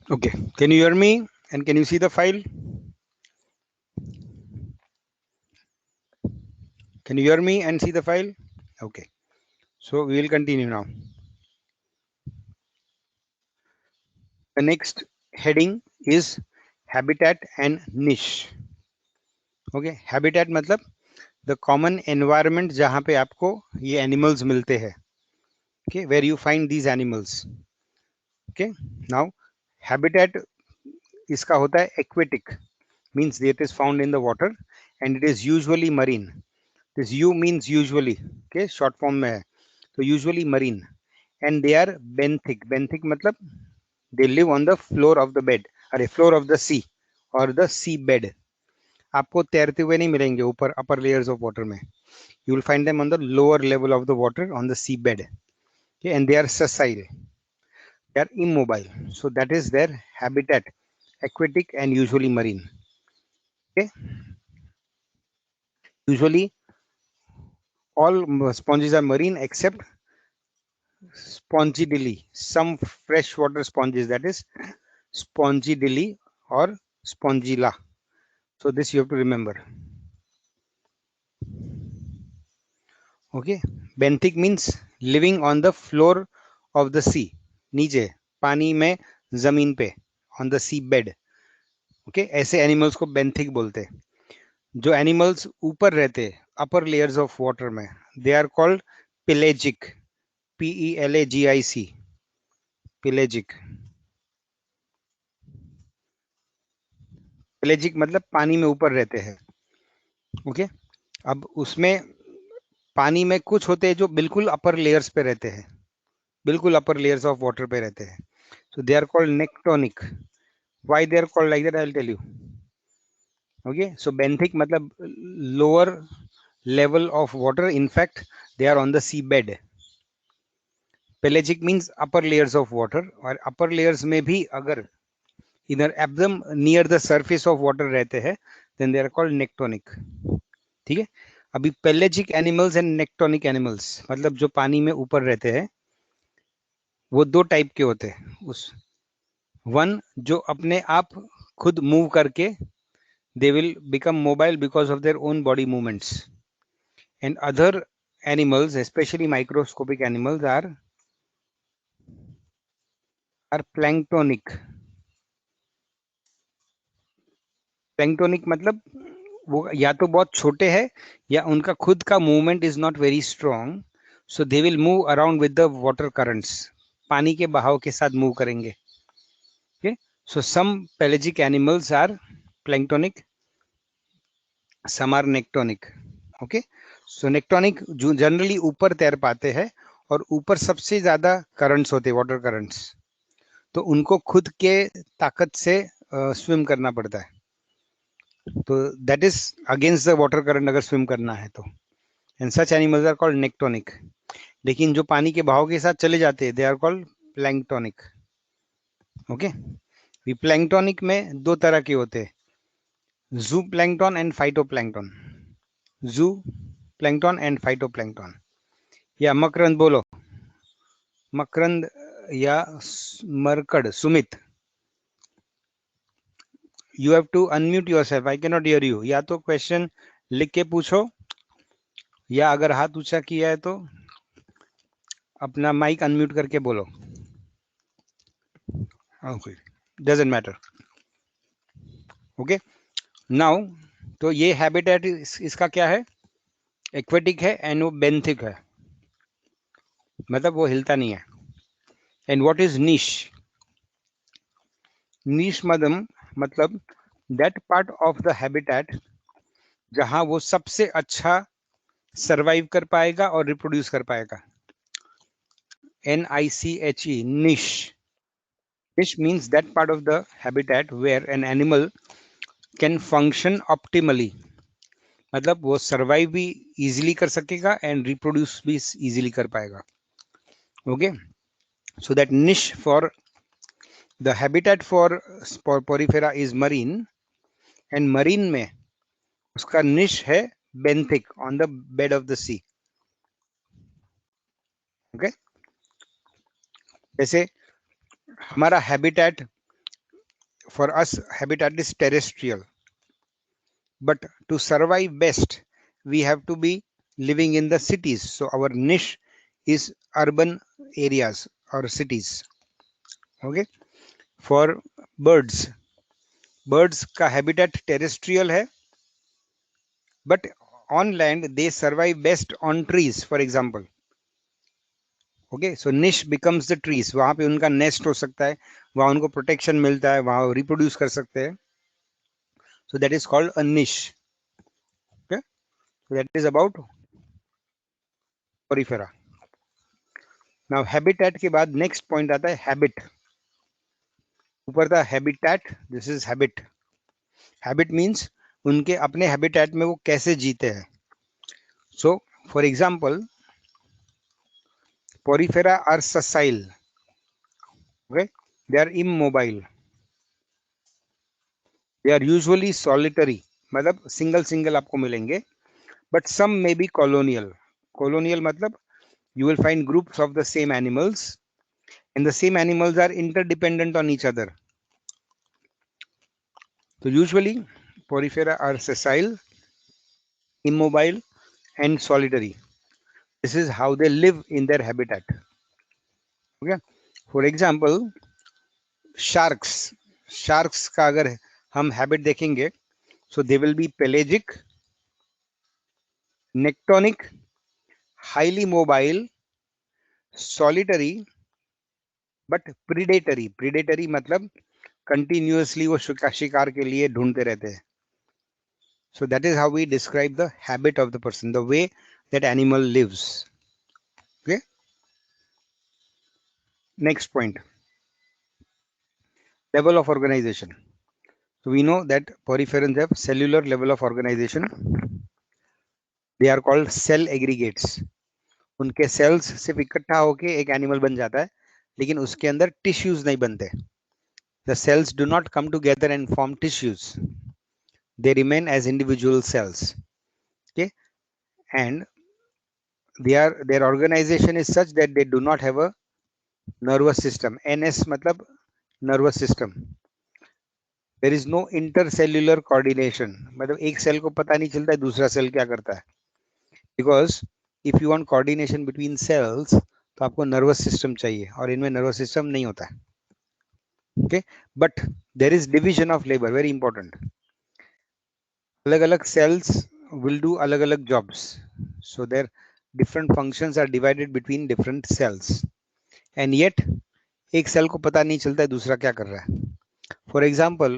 Speaker 1: Okay, can you hear me and can you see the file? Can you hear me and see the file? Okay, so we will continue now. The next heading is habitat and niche. Okay, habitat मतलब the common environment जहाँ पे आपको ये animals मिलते हैं. Okay, where you find these animals. Okay, now habitat इसका होता है aquatic, means it is found in the water and it is usually marine. This U means usually. Okay, short form में है. So usually marine and they are benthic. Benthic मतलब they live on the floor of the bed, अरे floor of the sea or the sea bed. आपको तैरते हुए नहीं मिलेंगे ऊपर upper layers of water में. You will find them on the lower level of the water on the sea bed. Okay, and they are sessile. They are immobile. So that is their habitat, aquatic and usually marine. Okay, usually all sponges are marine except Spongidilli, some freshwater sponges, that is Spongidilli or Spongilla. So this you have to remember. Okay, benthic means living on the floor of the sea. नीचे पानी में जमीन पे on the sea bed. Okay, ऐसे animals को benthic बोलते हैं. जो animals ऊपर रहते upper layers of water में, they are called pelagic. Pelagic. Pelagic. Pelagic मतलब पानी में ऊपर रहते हैं. ओके, अब उसमें पानी में कुछ होते हैं जो बिल्कुल अपर लेयर्स पे रहते हैं, बिल्कुल अपर लेयर्स ऑफ वाटर पे रहते हैं. So they are called nektonic. Why they are called like that I will tell you. Okay, so benthic मतलब lower level of water, in fact they are on the sea bed. Pelagic means upper layers of water, और upper layers में भी अगर इधर एकदम near the surface of water रहते हैं then they are called nektonic. ठीक है, अभी pelagic animals and nektonic animals मतलब जो पानी में ऊपर रहते हैं वो दो टाइप के होते हैं. उस वन जो अपने आप खुद मूव करके they will become mobile because of their own body movements, and other animals specially microscopic animals are planktonic. Planktonic मतलब वो या तो बहुत छोटे हैं या उनका खुद का movement is not very strong, so they will move around with the water currents. पानी के बहाव के साथ मूव करेंगे. Okay, so some pelagic animals are planktonic, some are nectonic. Okay, so nectonic जो जनरली ऊपर तैर पाते हैं और ऊपर सबसे ज्यादा करंट्स होते हैं, वाटर करंट्स, तो उनको खुद के ताकत से स्विम करना पड़ता है. तो that is against the water current अगर स्विम करना है तो. And such animals are called nektonic. लेकिन जो पानी के बहाव के साथ चले जाते हैं they are called planktonic. Okay, planktonic में दो तरह के होते हैं, zooplankton and phytoplankton. Zooplankton and phytoplankton. या मकरंद बोलो, मकरंद या मरकड़. Sumit, you have to unmute yourself. I cannot hear you. या तो क्वेश्चन लिख के पूछो या अगर हाथ ऊंचा किया है तो अपना माइक अनम्यूट करके बोलो. Okay, doesn't matter. Okay, now तो ये हैबिटेट इसका क्या है, एक्वेटिक है एंड वो बेंथिक है, मतलब वो हिलता नहीं है. एंड व्हाट इज निश. निश मतलब that part of the habitat जहां वो सबसे अच्छा सरवाइव कर पाएगा और रिप्रोड्यूस कर पाएगा. NICHE, niche. Niche means that part of the habitat where an animal can function optimally. मतलब वो सर्वाइव भी इजीली कर सकेगा एंड रिप्रोड्यूस भी इजीली कर पाएगा. Okay, so that niche for the habitat for Porifera is marine, and marine में उसका निश है benthic on the bed of the sea. Okay, जैसे हमारा habitat for us habitat is terrestrial, but to survive best we have to be living in the cities, so our niche is urban areas or cities. Okay, for birds, birds का habitat terrestrial है, but on land they survive best on trees, for example. Okay, so niche becomes the trees, वहां पे उनका nest हो सकता है, वहां उनको प्रोटेक्शन मिलता है, वहां रिप्रोड्यूस कर सकते हैं. So that is called a niche. Okay, so that is about porifera. Now habitat के बाद नेक्स्ट पॉइंट आता है हैबिट. ऊपर था habitat, this is habit. Habit means उनके अपने हैबिटेट में वो कैसे जीते हैं. So for example porifera are sessile. Okay, they are immobile, they are usually solitary, मतलब सिंगल सिंगल आपको मिलेंगे, but some may be colonial. Colonial matlab you will find groups of the same animals, and the same animals are interdependent on each other. So usually porifera are sessile, immobile and solitary. This is how they live in their habitat. Okay, for example sharks. Sharks का अगर हम habit देखेंगे, so they will be pelagic, nectonic, highly mobile, solitary but predatory. Predatory मतलब continuously वो शिकार के लिए ढूंढते रहते हैं. So that is how we describe the habit of the person, the way that animal lives. Okay, next point, level of organization. So we know that poriferans have cellular level of organization. They are called cell aggregates. उनके cells सिर्फ इकट्ठा होके एक animal बन जाता है, लेकिन उसके अंदर टिश्यूज नहीं बनते. The cells do not come together and form tissues. They remain as individual cells. Okay, and their organization is such that they do not have a nervous system. NS matlab nervous system. There is no intercellular coordination. मतलब एक cell को पता नहीं चलता है दूसरा cell क्या करता है. Because if you want coordination between cells, तो आपको nervous system चाहिए, और इनमें nervous system नहीं होता है. Okay, but there is division of labor, very important. अलग-अलग cells will do अलग-अलग jobs. So their different functions are divided between different cells. And yet एक सेल को पता नहीं चलता है दूसरा क्या कर रहा है. फॉर एग्जाम्पल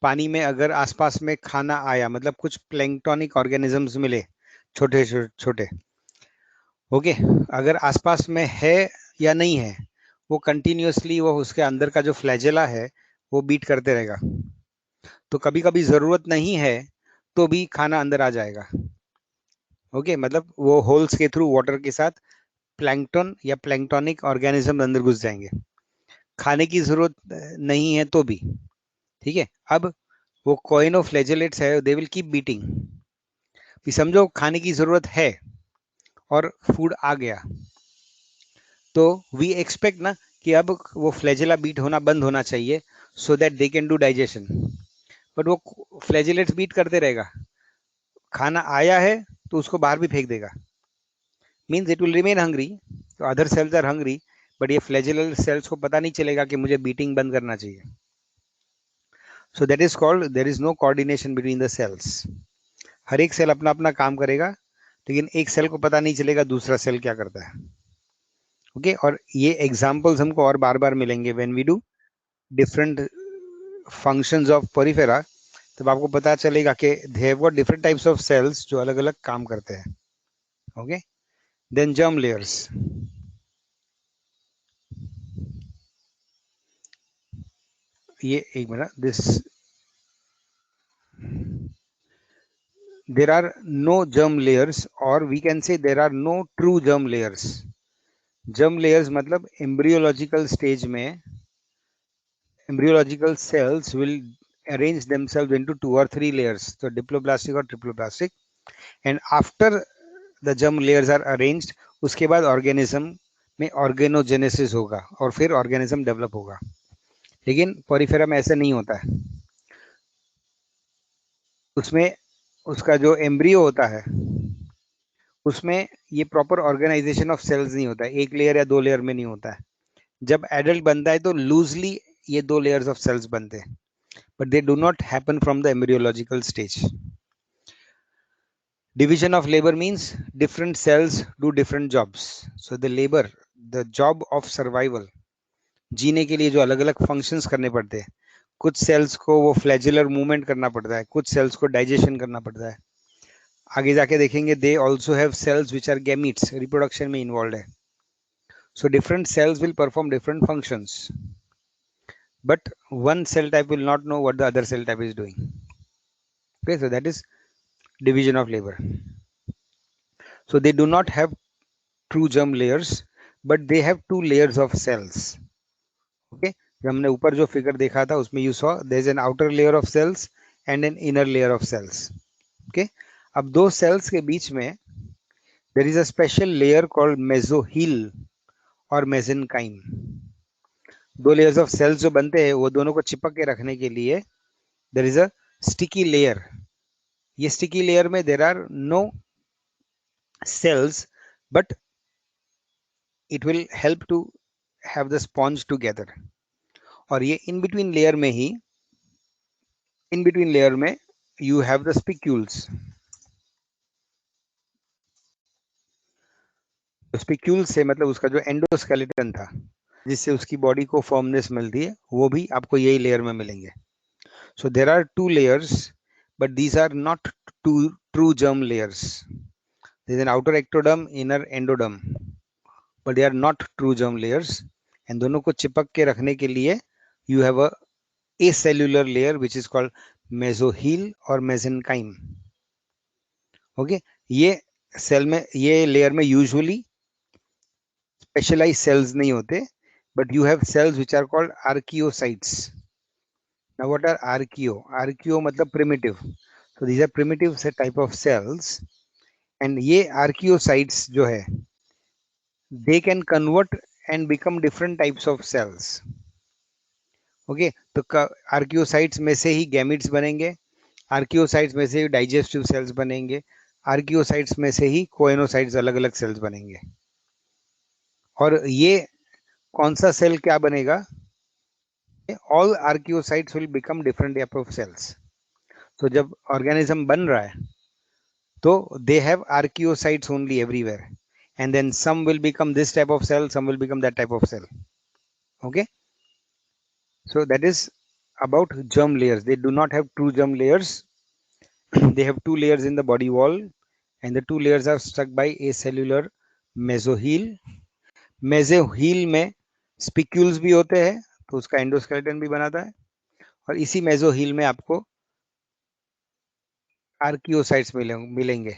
Speaker 1: पानी में अगर आसपास में खाना आया, मतलब कुछ प्लैंक्टोनिक ऑर्गेनिजम्स मिले छोटे छोटे, ओके, अगर आसपास में है या नहीं है, वो कंटिन्यूअसली वो उसके अंदर का जो फ्लैजेला है वो बीट करते रहेगा. तो कभी कभी जरूरत नहीं है तो भी खाना अंदर आ जाएगा. ओके, मतलब वो होल्स के थ्रू वाटर के साथ प्लैंक्टन या प्लैंक्टोनिक ऑर्गेनिज्म अंदर घुस जाएंगे. खाने की जरूरत नहीं है तो भी, ठीक है. अब वो कोइनोफ्लैजेलेट्स है, दे विल कीप बीटिंग. समझो खाने की जरूरत है और फूड आ गया, तो वी एक्सपेक्ट ना कि अब वो फ्लैजेला बीट होना बंद होना चाहिए, so that they can do digestion. But वो फ्लैजेलेट्स बीट करते रहेगा. खाना आया है तो उसको बाहर भी फेंक देगा. Means it will remain hungry. तो other cells are hungry, but ये फ्लैजेलल सेल्स को पता नहीं चलेगा कि मुझे बीटिंग बंद करना चाहिए. So that is called there is no coordination between the cells. हर एक सेल अपना अपना काम करेगा, लेकिन एक सेल को पता नहीं चलेगा दूसरा सेल क्या करता है. ओके, और ये एग्जांपल्स हमको और बार बार मिलेंगे when we do different functions of Porifera. तब आपको पता चलेगा कि they have got different types of cells जो अलग अलग काम करते हैं. Okay, then germ layers. ये एक minute, this there are no germ layers, or we can say there are no true germ layers. germ layers मतलब embryological stage में embryological cells will arrange themselves into 2 or 3 layers, so diploblastic or triploblastic, and after the germ layers are arranged, उसके बाद organism में organogenesis होगा और फिर organism develop होगा. लेकिन पोरिफेरा में ऐसा नहीं होता है। उसमें उसका जो एम्ब्रियो होता है उसमें ये प्रॉपर ऑर्गेनाइजेशन ऑफ सेल्स नहीं होता है, एक लेयर या दो लेयर में नहीं होता है। जब एडल्ट बनता है तो लूजली ये दो लेयर्स ऑफ सेल्स बनते हैं, but they do not happen from the embryological stage. Division of labor means different cells do different jobs. So the labor, the job of survival, जीने के लिए जो अलग अलग फंक्शंस करने पड़ते हैं, कुछ सेल्स को वो फ्लैजुलर मूवमेंट करना पड़ता है, कुछ सेल्स को डाइजेशन करना पड़ता है। आगे जाके देखेंगे they also have cells which are gametes, reproduction में इन्वॉल्व है। So different cells will perform different functions, but one cell type will not know what the other cell type is doing. Okay, so that is division of labor. So they do not have true germ layers, but they have two layers of cells. Okay, जब हमने ऊपर जो figure देखा था उसमें you saw there is an outer layer of cells and an inner layer of cells. Okay, अब दो cells के बीच में there is a special layer called mesohyl और mesenchyme. दो layers of cells जो बनते हैं वो दोनों को चिपक के रखने के लिए there is a sticky layer. ये sticky layer में there are no cells, but it will help to have the sponge together. और ये in between layer में ही, in between layer में you have the spicules. तो spicules से मतलब उसका जो एंडोस्केलेटन था जिससे उसकी बॉडी को फॉर्मनेस मिलती है वो भी आपको यही लेयर में मिलेंगे. So there are two layers, but these are not two true germ layers. There is an outer ectoderm, inner endoderm, but they are not true germ layers. And दोनों को चिपक के रखने के लिए you have a acellular layer which is called mesohyl और mesenchyme. Okay, ये cell में, ये लेयर में यूजुअली स्पेशलाइज सेल्स नहीं होते, but you have cells which are called archaeocytes. Now what are archaeo? Archaeo मतलब primitive. So these are primitive type of cells, and ये archaeocytes जो है they can convert and become different types of cells. Okay, तो archaeocytes में से ही gametes बनेंगे, archaeocytes में से डाइजेस्टिव सेल्स बनेंगे, आर्कियोसाइट्स में से ही कोएनोसाइट्स अलग अलग सेल्स बनेंगे. और ये कौन सा सेल क्या बनेगा? All archaeocytes will become different type of cells. तो जब ऑर्गेनिज्म बन रहा है तो they have archaeocytes only everywhere, and then some will become this type of cell, some will become that type of cell. Okay, so that is about germ layers. They do not have true germ layers. They have two layers in the body wall, and the two layers are struck by acellular mesohyl. मेसोहील में spicules भी होते हैं तो उसका endoskeleton भी बनाता है, और इसी मेसोहील में आपको आर्कियोसाइट्स मिलेंगे.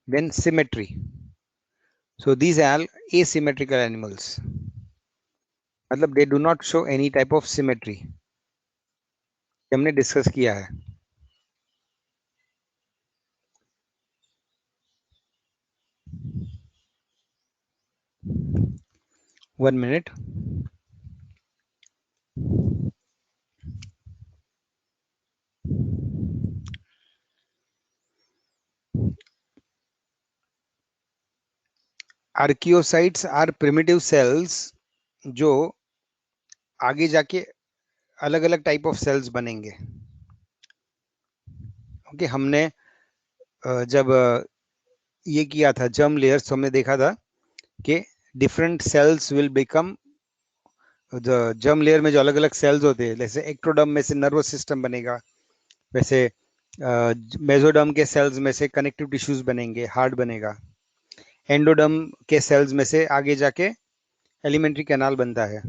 Speaker 1: Then symmetry. So these are asymmetrical animals, मतलब they do not show any type of symmetry. हमने डिस्कस किया है. 1 minute. Archaeocytes are primitive cells जो आगे जाके अलग अलग टाइप ऑफ सेल्स बनेंगे. ओके, हमने जब ये किया था जर्म लेयर्स तो हमने देखा था कि different cells will become, germ layer में जो अलग अलग सेल्स होते हैं, जैसे एक्टोडर्म में से नर्वस सिस्टम बनेगा, वैसे मेसोडर्म के सेल्स में से कनेक्टिव टिश्यूज बनेंगे, हार्ट बनेगा. एंडोडर्म के सेल्स में से आगे जाके एलिमेंट्री कैनाल बनता है.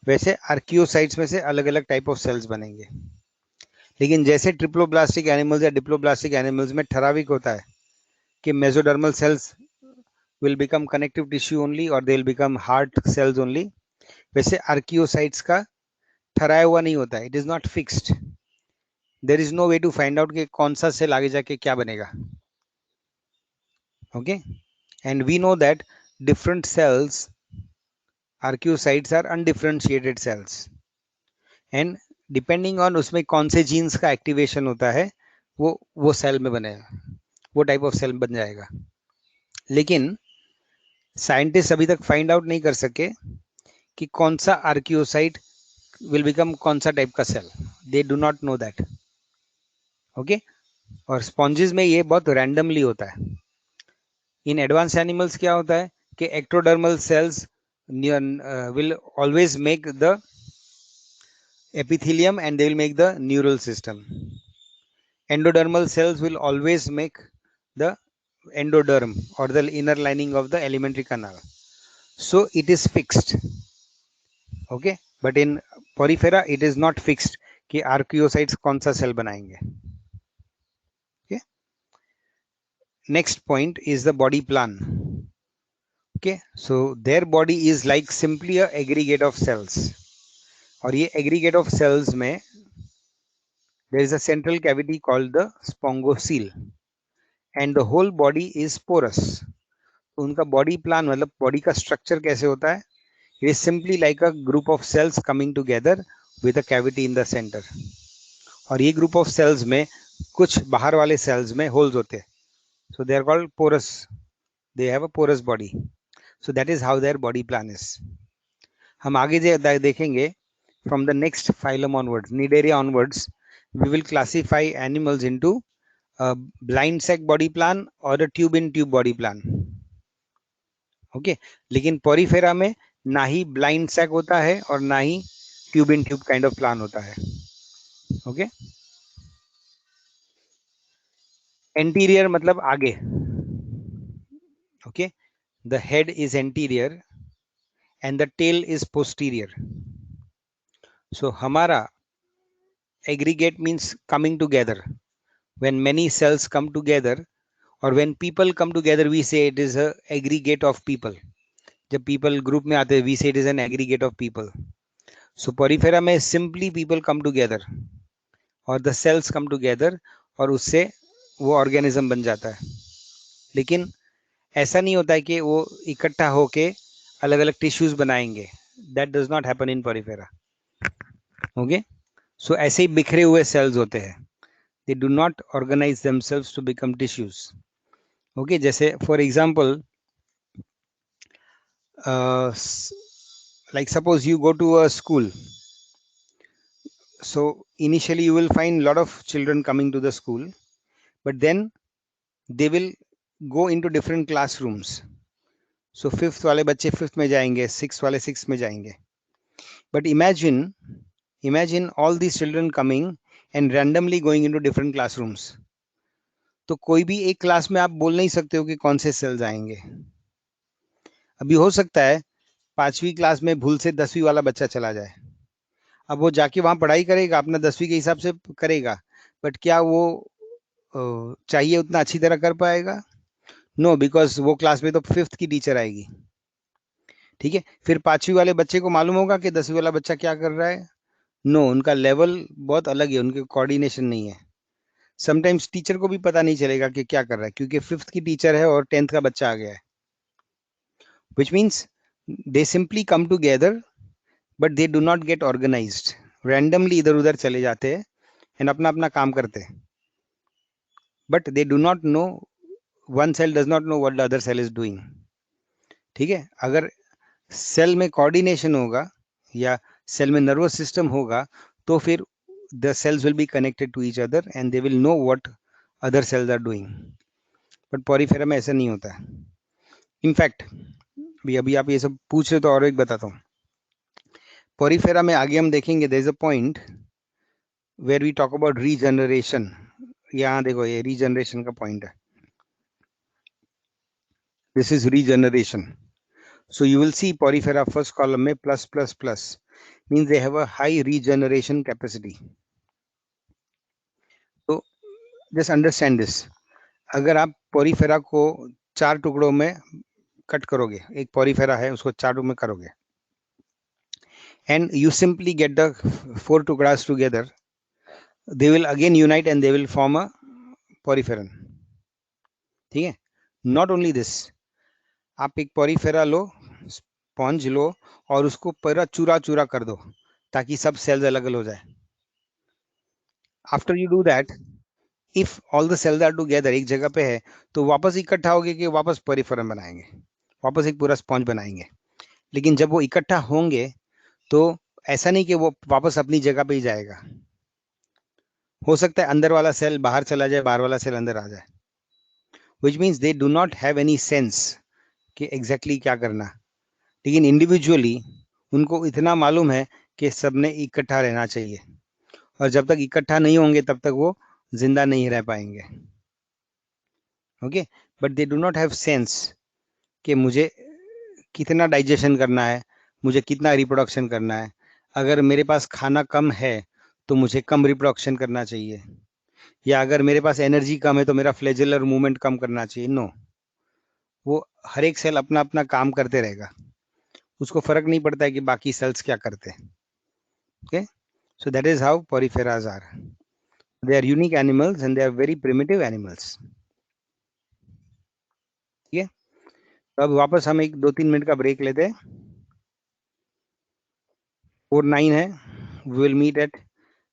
Speaker 1: वैसे आर्कियोसाइट्स में से अलग अलग टाइप ऑफ सेल्स बनेंगे. लेकिन जैसे ट्रिप्लोब्लास्टिक एनिमल्स या डिप्लोब्लास्टिक एनिमल्स में ठराविक होता है कि mesodermal cells will become connective tissue only or they will become heart cells only, वैसे आर्कियोसाइट्स का ठहराया हुआ नहीं होता है. It is not fixed. There is no way to find out कि कौन सा सेल आगे जाके क्या बनेगा. Okay, and we know that different cells archaeocytes are undifferentiated cells and depending on उसमें कौन से जीन्स का एक्टिवेशन होता है वो सेल में बनेगा, वो टाइप ऑफ सेल बन जाएगा। लेकिन साइंटिस्ट अभी तक फाइंड आउट नहीं कर सके कि कौन सा आर्क्योसाइट विल बिकम कौन सा टाइप का cell, they do not know that. Okay, और स्पॉन्जेस में ये बहुत रैंडमली होता है। इन एडवांस एनिमल्स क्या होता है कि ectodermal sales will always make the epithelium and they will make the neural system. Endodermal cells will always make the endoderm or the inner lining of the alimentary canal. So it is fixed. Okay, but in porifera it is not fixed कि archaeocytes कौन सा cell बनाएंगे. Okay, next point is the body plan. Okay, so their body is like simply a aggregate of cells. और ये aggregate of cells में there is a central cavity called the sphingocele and the whole body is porous. तो उनका body plan मतलब body का structure कैसे होता है? It is simply like a group of cells coming together with a cavity in the center. और ये group of cells में कुछ बाहर वाले cells में holes होते हैं. So they are called porous. They have a porous body. So that is how their body plan is. हम आगे देखेंगे from the next phylum onwards, Cnidaria onwards, we will classify animals into a blind sac body plan or a tube in tube body plan. Okay, लेकिन porifera में ना ही blind sac होता है और ना ही tube in tube kind of plan होता है. ओके, एंटीरियर मतलब आगे. Okay, the head is anterior and the tail is posterior. So हमारा aggregate means coming together. when many cells come together or when people come together we say it is a aggregate of people. जब people group में आते हैं we say it is an aggregate of people. So porifera में simply people come together और the cells come together और उससे वो organism बन जाता है. लेकिन ऐसा नहीं होता है कि वो इकट्ठा होके अलग अलग टिश्यूज बनाएंगे. That does not happen in porifera. Okay, so ऐसे ही बिखरे हुए cells होते हैं. They do not organize themselves to become tissues. Okay, जैसे for example like suppose you go to a school. So initially you will find a lot of children coming to the school, but then they will go into different classrooms. So fifth वाले बच्चे fifth में जाएंगे, sixth वाले sixth में जाएंगे. But imagine all these children coming and randomly going into different classrooms. तो कोई भी एक क्लास में आप बोल नहीं सकते हो कि कौन से सेल्स आएंगे. अभी हो सकता है 5वीं क्लास में भूल से 10वीं वाला बच्चा चला जाए. अब वो जाके वहां पढ़ाई करेगा, अपना 10वीं के हिसाब से करेगा, बट क्या वो चाहिए उतना अच्छी तरह कर पाएगा? नो, बिकॉज वो क्लास में तो 5th की टीचर आएगी. ठीक है, फिर 5वीं वाले बच्चे को मालूम होगा कि 10वीं वाला बच्चा क्या कर रहा है? नो, उनका लेवल बहुत अलग है, उनके कोऑर्डिनेशन नहीं है. समटाइम्स टीचर को भी पता नहीं चलेगा कि क्या कर रहा है, क्योंकि 5th की टीचर है और 10th का बच्चा आ गया है. Which means they simply come together but they do not get organised. Randomly इधर उधर चले जाते हैं एंड अपना अपना काम करते हैं, but they do not know, one cell does not know what the other cell is doing. ठीक है, अगर सेल में कोऑर्डिनेशन होगा या सेल में नर्वस सिस्टम होगा तो फिर the cells will be connected to each other and they will know what other cells are doing. but porifera में ऐसा नहीं होता है. इनफैक्ट अभी आप ये सब पूछ रहे तो और एक बताता हूँ. पोरीफेरा में आगे हम देखेंगे there is a point where we talk about regeneration. यहाँ देखो ये regeneration का point है. This is regeneration. So you will see porifera first column में plus plus plus means they have a high regeneration capacity. So just understand this. अगर आप Porifera को 4 टुकड़ों में कट करोगे, एक पोरीफेरा है उसको 4 टुकड़ों में करोगे and you simply get the 4 टुकड़ास together, they will again unite and they will form a poriferan. ठीक है, not only this, आप एक पोरीफेरा लो, स्पॉन्ज लो और उसको पूरा चूरा चूरा कर दो ताकि सब सेल्स अलग अलग हो जाए. After you do that, if all the cells are together, एक जगह पे है, तो वापस इकट्ठा होगे कि वापस परिफरम बनाएंगे, वापस एक पूरा स्पॉन्ज बनाएंगे. लेकिन जब वो इकट्ठा होंगे तो ऐसा नहीं कि वो वापस अपनी जगह पे ही जाएगा. हो सकता है अंदर वाला सेल बाहर चला जाए, बाहर वाला सेल अंदर आ जाए, विच means they do not have any sense कि एग्जैक्टली क्या करना. लेकिन इंडिविजुअली उनको इतना मालूम है कि सबने इकट्ठा रहना चाहिए, और जब तक इकट्ठा नहीं होंगे तब तक वो जिंदा नहीं रह पाएंगे. Okay, but they do not have sense कि मुझे कितना डाइजेशन करना है, मुझे कितना रिप्रोडक्शन करना है. अगर मेरे पास खाना कम है तो मुझे कम रिप्रोडक्शन करना चाहिए, या अगर मेरे पास एनर्जी कम है तो मेरा फ्लैजेलर मूवमेंट कम करना चाहिए. नो, वो हर एक सेल अपना अपना काम करते रहेगा, उसको फर्क नहीं पड़ता है कि बाकी सेल्स क्या करते हैं. Okay, so that is how poripheras are. They are unique animals and they are very primitive animals. ठीक है, तो अब वापस हम एक 2-3 मिनट का ब्रेक लेते हैं. 4:09 है, वी विल मीट एट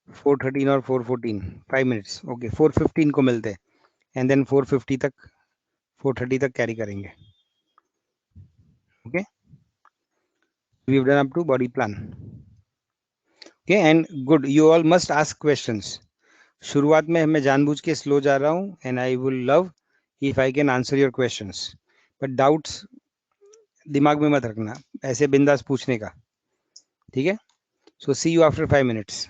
Speaker 1: 4:13 और 4:14, 5 मिनट्स. ओके, 4:15 को मिलते हैं, एंड देन 4:50 तक, 4:30 तक कैरी करेंगे. Okay, we have done up to body plan. Okay and good, you all must ask questions. शुरुआत में मैं जानबूझ के स्लो जा रहा हूँ, and I will love if I can answer your questions, but doubts दिमाग में मत रखना, ऐसे बिंदास पूछने का. ठीक है, so see you after 5 minutes.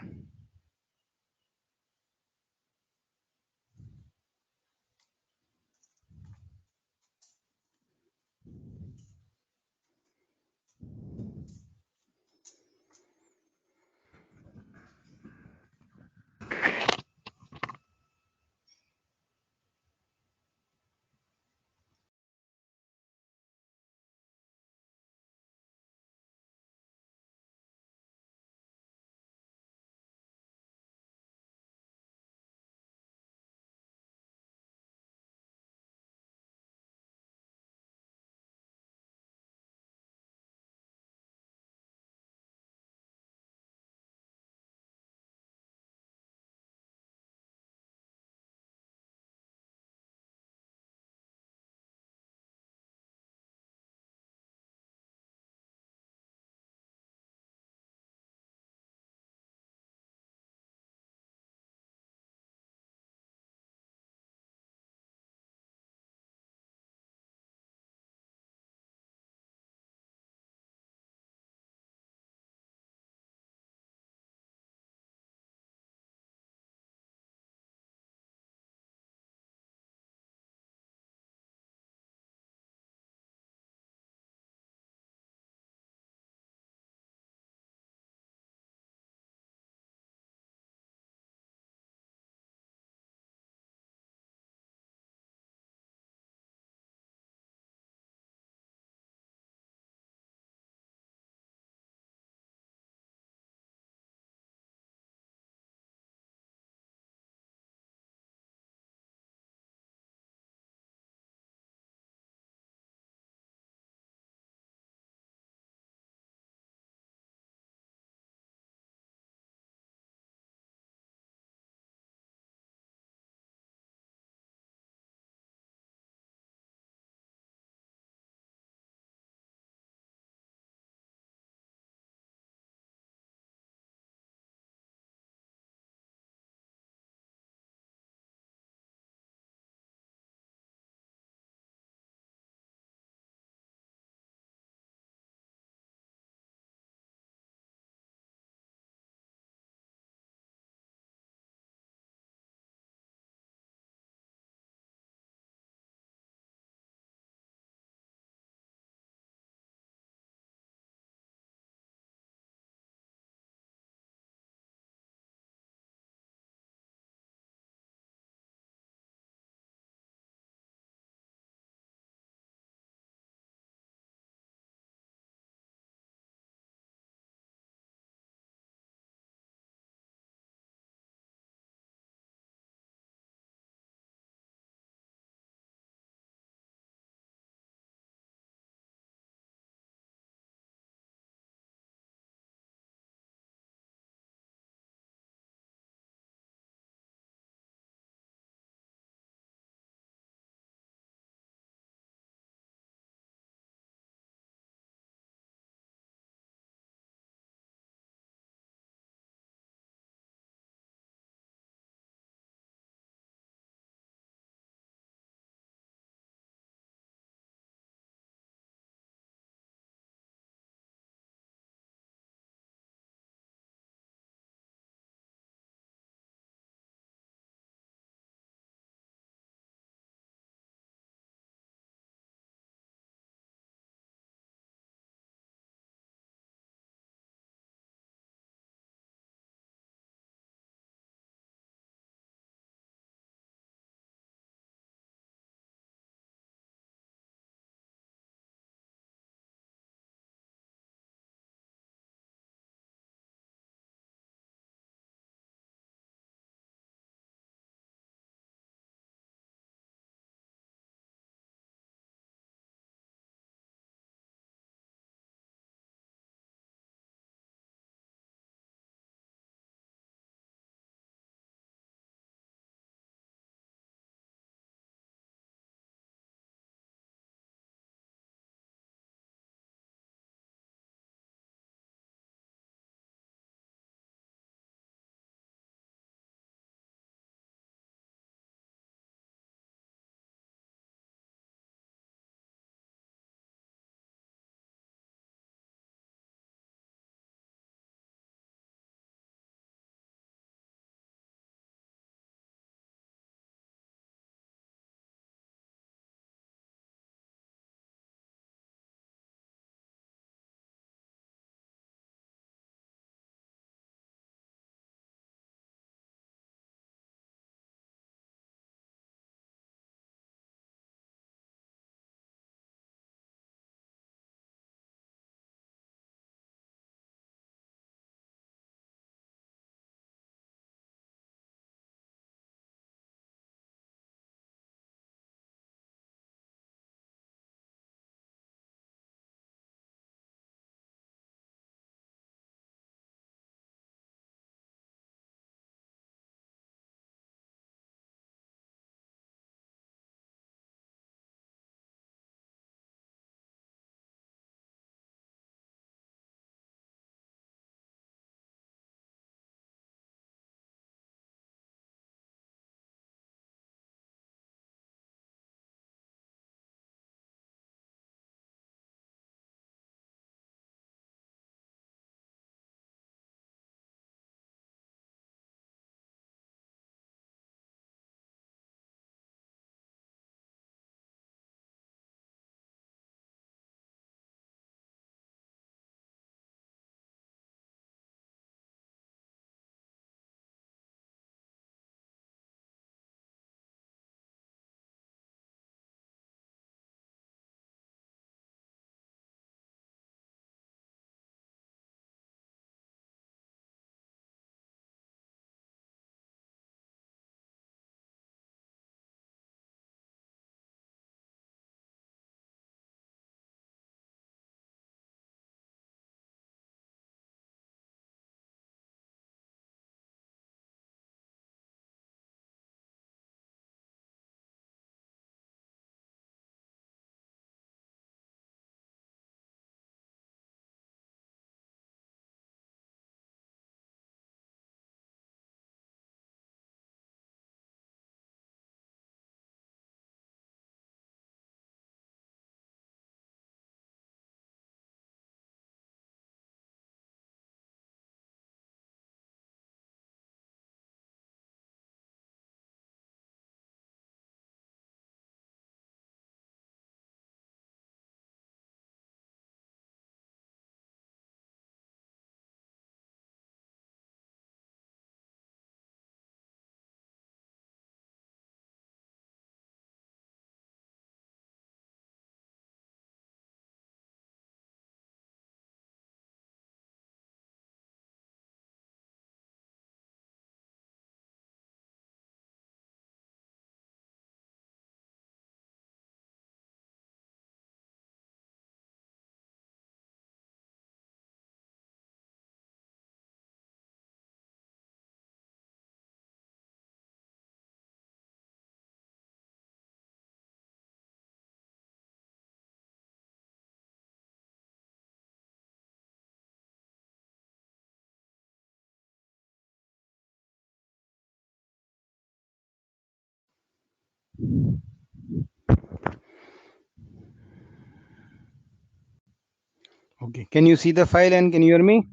Speaker 1: Okay, can you see the file and can you hear me?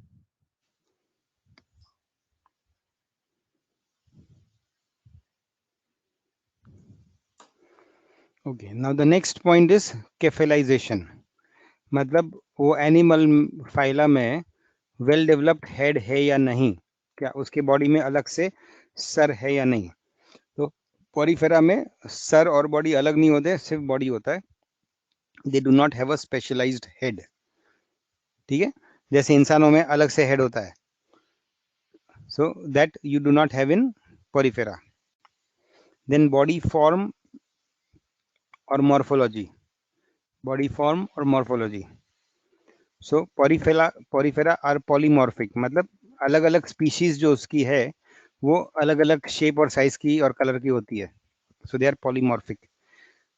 Speaker 1: Okay, now the next point is cephalization. मतलब वो एनिमल फाइला में वेल डेवलप्ड हेड है या नहीं, क्या उसके बॉडी में अलग से सर है या नहीं. तो पोरीफेरा में सर और बॉडी अलग नहीं होते, सिर्फ बॉडी होता है. They do not have a specialised head. ठीक है, जैसे इंसानों में अलग से हेड होता है. So that you do not have in Porifera. Then body form और मॉर्फोलॉजी. बॉडी फॉर्म और morphology. So Porifera are polymorphic, मतलब अलग अलग स्पीशीज जो उसकी है वो अलग अलग शेप और साइज की और कलर की होती है. So they are polymorphic.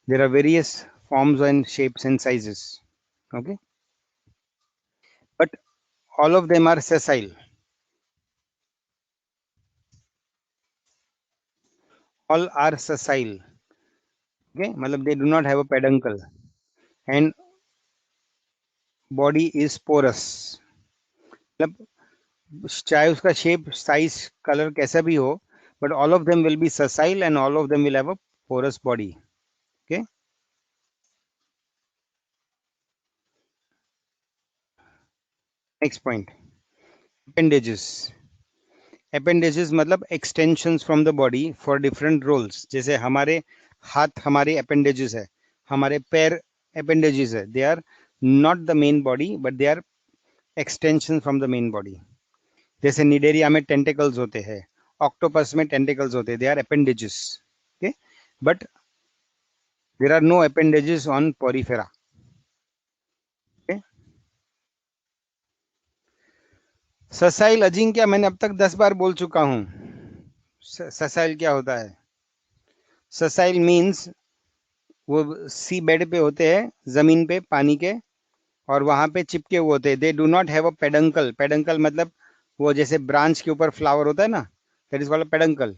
Speaker 1: There are various forms and shapes and sizes. Okay, but all of them are sessile. All are sessile. Okay, matlab they do not have a peduncle and body is porous. मतलब चाहे उसका shape size colour कैसा भी हो, but all of them will be sessile and all of them will have a porous body. Okay, next point, appendages. Appendages मतलब extensions from the body for different roles. जैसे हमारे हाथ हमारे appendages है, हमारे पैर appendages है. They are not the main body but they are extensions from the main body. जैसे निडेरिया में tentacles होते हैं, octopus में tentacles होते हैं, they are appendages. Okay, but there are no appendages on porifera. Okay, ससाइल Ajinkya मैंने अब तक 10 बार बोल चुका हूं. ससाइल क्या होता है? ससाइल मीन्स वो सी बेड पे होते हैं, जमीन पे पानी के, और वहां पे चिपके हुए होते हैं. दे do not have a peduncle. Peduncle मतलब वो जैसे ब्रांच के ऊपर फ्लावर होता है ना, that is called a peduncle.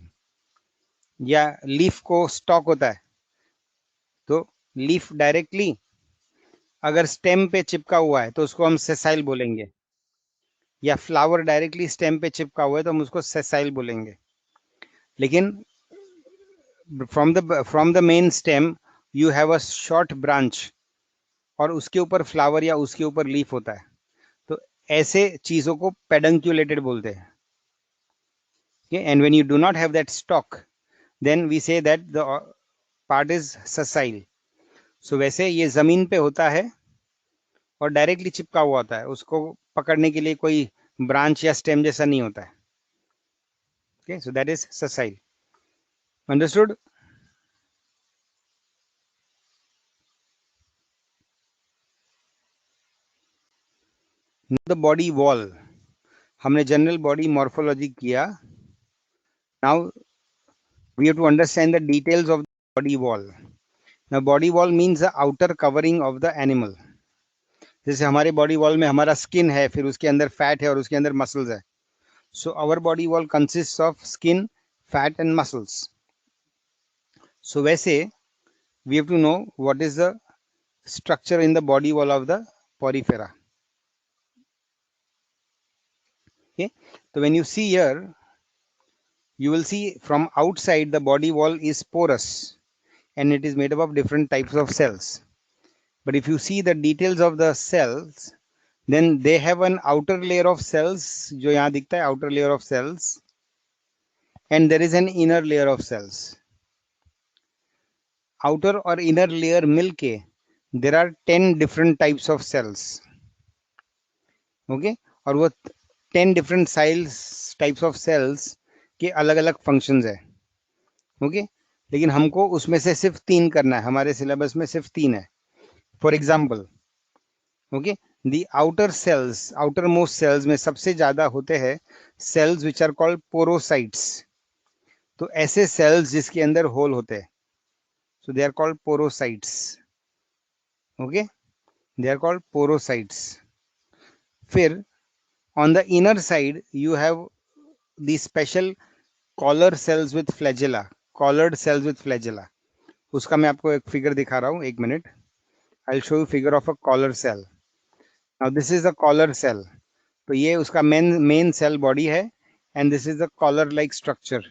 Speaker 1: या लीफ को स्टॉक होता है, तो लीफ डायरेक्टली अगर स्टेम पे चिपका हुआ है तो उसको हम सेसाइल बोलेंगे. या फ्लावर डायरेक्टली स्टेम पे चिपका हुआ है तो हम उसको सेसाइल बोलेंगे. लेकिन from the main stem you have a short branch और उसके ऊपर फ्लावर या उसके ऊपर लीफ होता है, तो ऐसे चीजों को पेडंक्यूलेटेड बोलते हैं. Okay, and when you do not have that stalk, then we say that the part is sessile. So वैसे ये जमीन पे होता है और डायरेक्टली चिपका हुआ होता है, उसको पकड़ने के लिए कोई ब्रांच या स्टेम जैसा नहीं होता है. Okay, so that is sessile. Understood? The body wall. हमने जनरल बॉडी मॉर्फोलॉजी किया. Now we have to understand the details of the body wall. Now body wall means the outer covering of the animal. जैसे हमारे body wall में हमारा skin है, फिर उसके अंदर फैट है और उसके अंदर मसल्स है. So our body wall consists of skin, fat and muscles. So वैसे we have to know what is the structure in the body wall of the porifera. Okay, so when you see here, you will see from outside the body wall is porous and it is made up of different types of cells. But if you see the details of the cells, then they have an outer layer of cells, जो यहाँ दिखता है outer layer of cells, and there is an inner layer of cells. Outer or inner layer मिलके there are 10 different types of cells. Okay, और वो 10 different size types of cells के अलग अलग functions है. Okay, लेकिन हमको उसमें से सिर्फ 3 करना है, हमारे सिलेबस में सिर्फ 3 है. For example, okay, the outer cells, outermost cells में सबसे ज्यादा होते हैं cells which are called porocytes. तो ऐसे cells जिसके अंदर होल होते हैं, so they are called porocytes. Okay, they are called porocytes. फिर on the inner side you have the special collar cells with flagella, collared cells with flagella. उसका मैं आपको एक फिगर दिखा रहा हूँ, एक minute. I'll show you figure of a collar cell. Now this is the collar cell, तो ये उसका मेन सेल बॉडी है, and this is the collar like structure,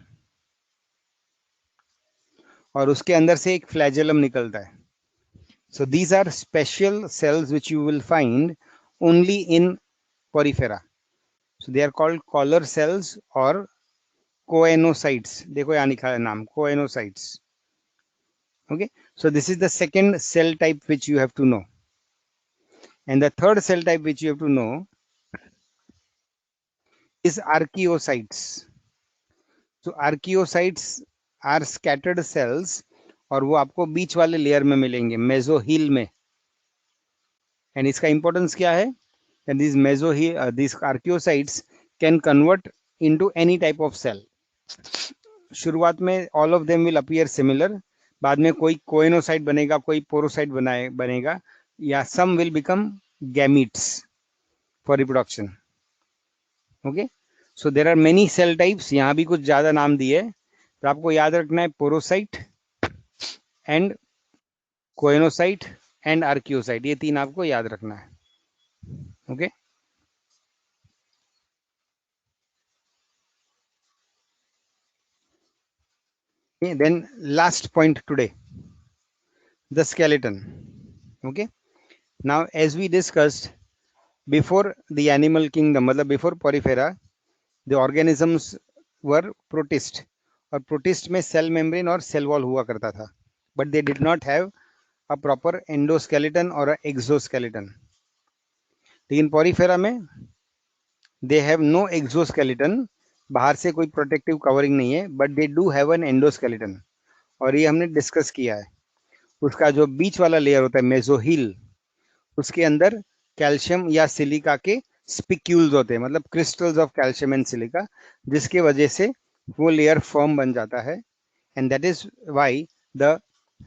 Speaker 1: और उसके अंदर से एक फ्लैजेलम निकलता है. So these are special cells which you will find only in porifera. So they are called collar cells or choanocytes. देखो यहाँ लिखा है नाम choanocytes. Okay. So this is the second cell type which you have to know. And the third cell type which you have to know is archaeocytes. So archaeocytes are scattered cells और वो आपको बीच वाले layer में मिलेंगे, मेसोहील में. And इसका importance क्या है? And these archaeocytes can convert into any type of cell. शुरुआत में all of them will appear similar. बाद में कोई कोइनोसाइट बनेगा, कोई पोरोसाइट बनेगा, या some will become gametes for reproduction. Okay, so there are many cell types. यहाँ भी कुछ ज्यादा नाम दिए, तो आपको याद रखना है पोरोसाइट एंड कोइनोसाइट एंड आर्कियोसाइट, ये तीन आपको याद रखना है. Okay. Then last point today, the skeleton. Okay, now as we discussed before, the animal kingdom, मतलब before porifera, the organisms were protist, और protist में cell membrane और cell wall हुआ करता था, but they did not have a proper endoskeleton or a exoskeleton. लेकिन porifera में they have no exoskeleton, बाहर से कोई protective covering नहीं है, but they do have an endoskeleton, और ये हमने डिस्कस किया है. उसका जो बीच वाला लेयर होता है मेसोहील, उसके अंदर कैल्शियम या सिलिका के स्पिक्यूल्स होते हैं, मतलब crystals of calcium and silica, जिसके वजह से वो लेयर फर्म बन जाता है. And that is why the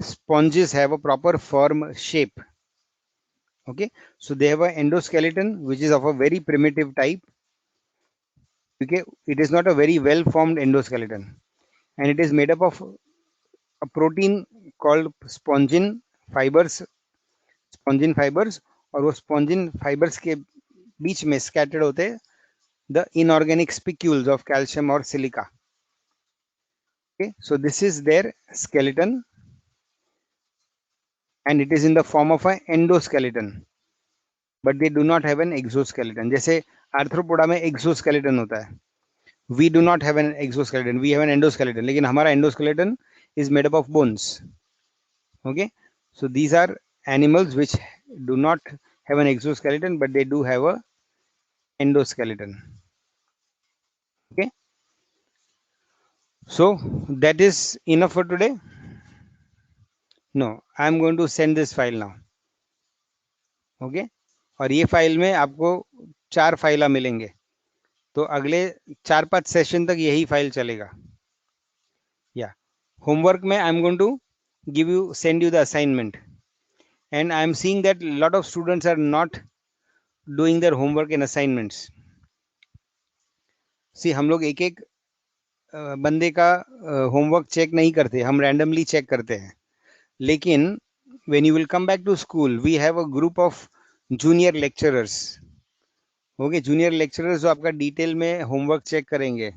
Speaker 1: sponges have a proper firm shape. Okay, so they have an endoskeleton which is of a very primitive type. Okay, it is not a very well formed endoskeleton, and it is made up of a protein called spongin fibers, और वो spongin fibres के बीच में scattered होते हैं the inorganic spicules of calcium or silica. Okay, so this is their skeleton, and it is in the form of an endoskeleton, but they do not have an exoskeleton. जैसे arthropoda में exoskeleton होता है, we do not have an exoskeleton, we have an endoskeleton, लेकिन हमारा endoskeleton is made up of bones. Okay, so these are animals which do not have an exoskeleton, but they do have a endoskeleton. Okay, so that is enough for today. No, I am going to send this file now. Okay, और ये file में आपको 4 file मिलेंगे, तो अगले 4-5 session तक यही file चलेगा. या होमवर्क में I am going to send you the assignment, and I am seeing that a lot of students are not doing their homework and assignments. See, हम लोग एक एक बंदे का होमवर्क चेक नहीं करते, हम रैंडमली चेक करते हैं. लेकिन when you will come back to school, we have a group of junior lecturers. Okay, junior lecturers जो आपका डिटेल में होमवर्क चेक करेंगे.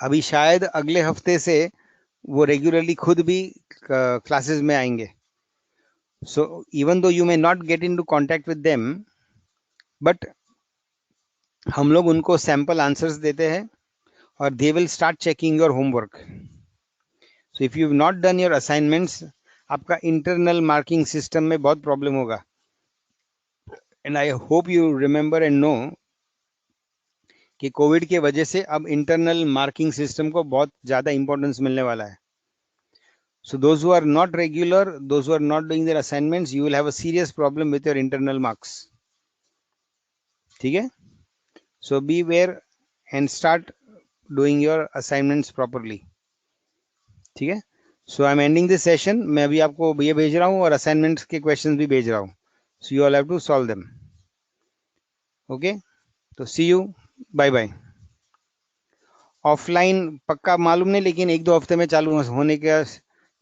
Speaker 1: अभी शायद अगले हफ्ते से वो रेगुलरली खुद भी क्लासेस में आएंगे. So even though you may not get into contact with them, but हम लोग उनको सैंपल आंसर्स देते हैं, और they will start checking your homework. So if you have not done your assignments, आपका इंटरनल मार्किंग सिस्टम में बहुत problem होगा. And I hope you remember and know कि कोविड के वजह से अब इंटरनल मार्किंग सिस्टम को बहुत ज़्यादा इंपॉर्टेंस मिलने वाला है. So those who are not regular, those who are not doing their assignments, you will have a serious problem with your internal marks. ठीक है? So be aware and start doing your assignments properly. ठीक है? So I'm ending this session. मैं अभी आपको ये भेज रहा हूँ, और assignments के questions भी भेज रहा हूँ. So you all have to solve them. Okay? तो see you. Bye bye. Offline पक्का मालूम नहीं, लेकिन 1-2 हफ्ते में चालू होने के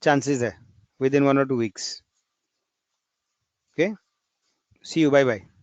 Speaker 1: चांसेस है, with in 1 or 2 weeks. Okay, See you. Bye bye.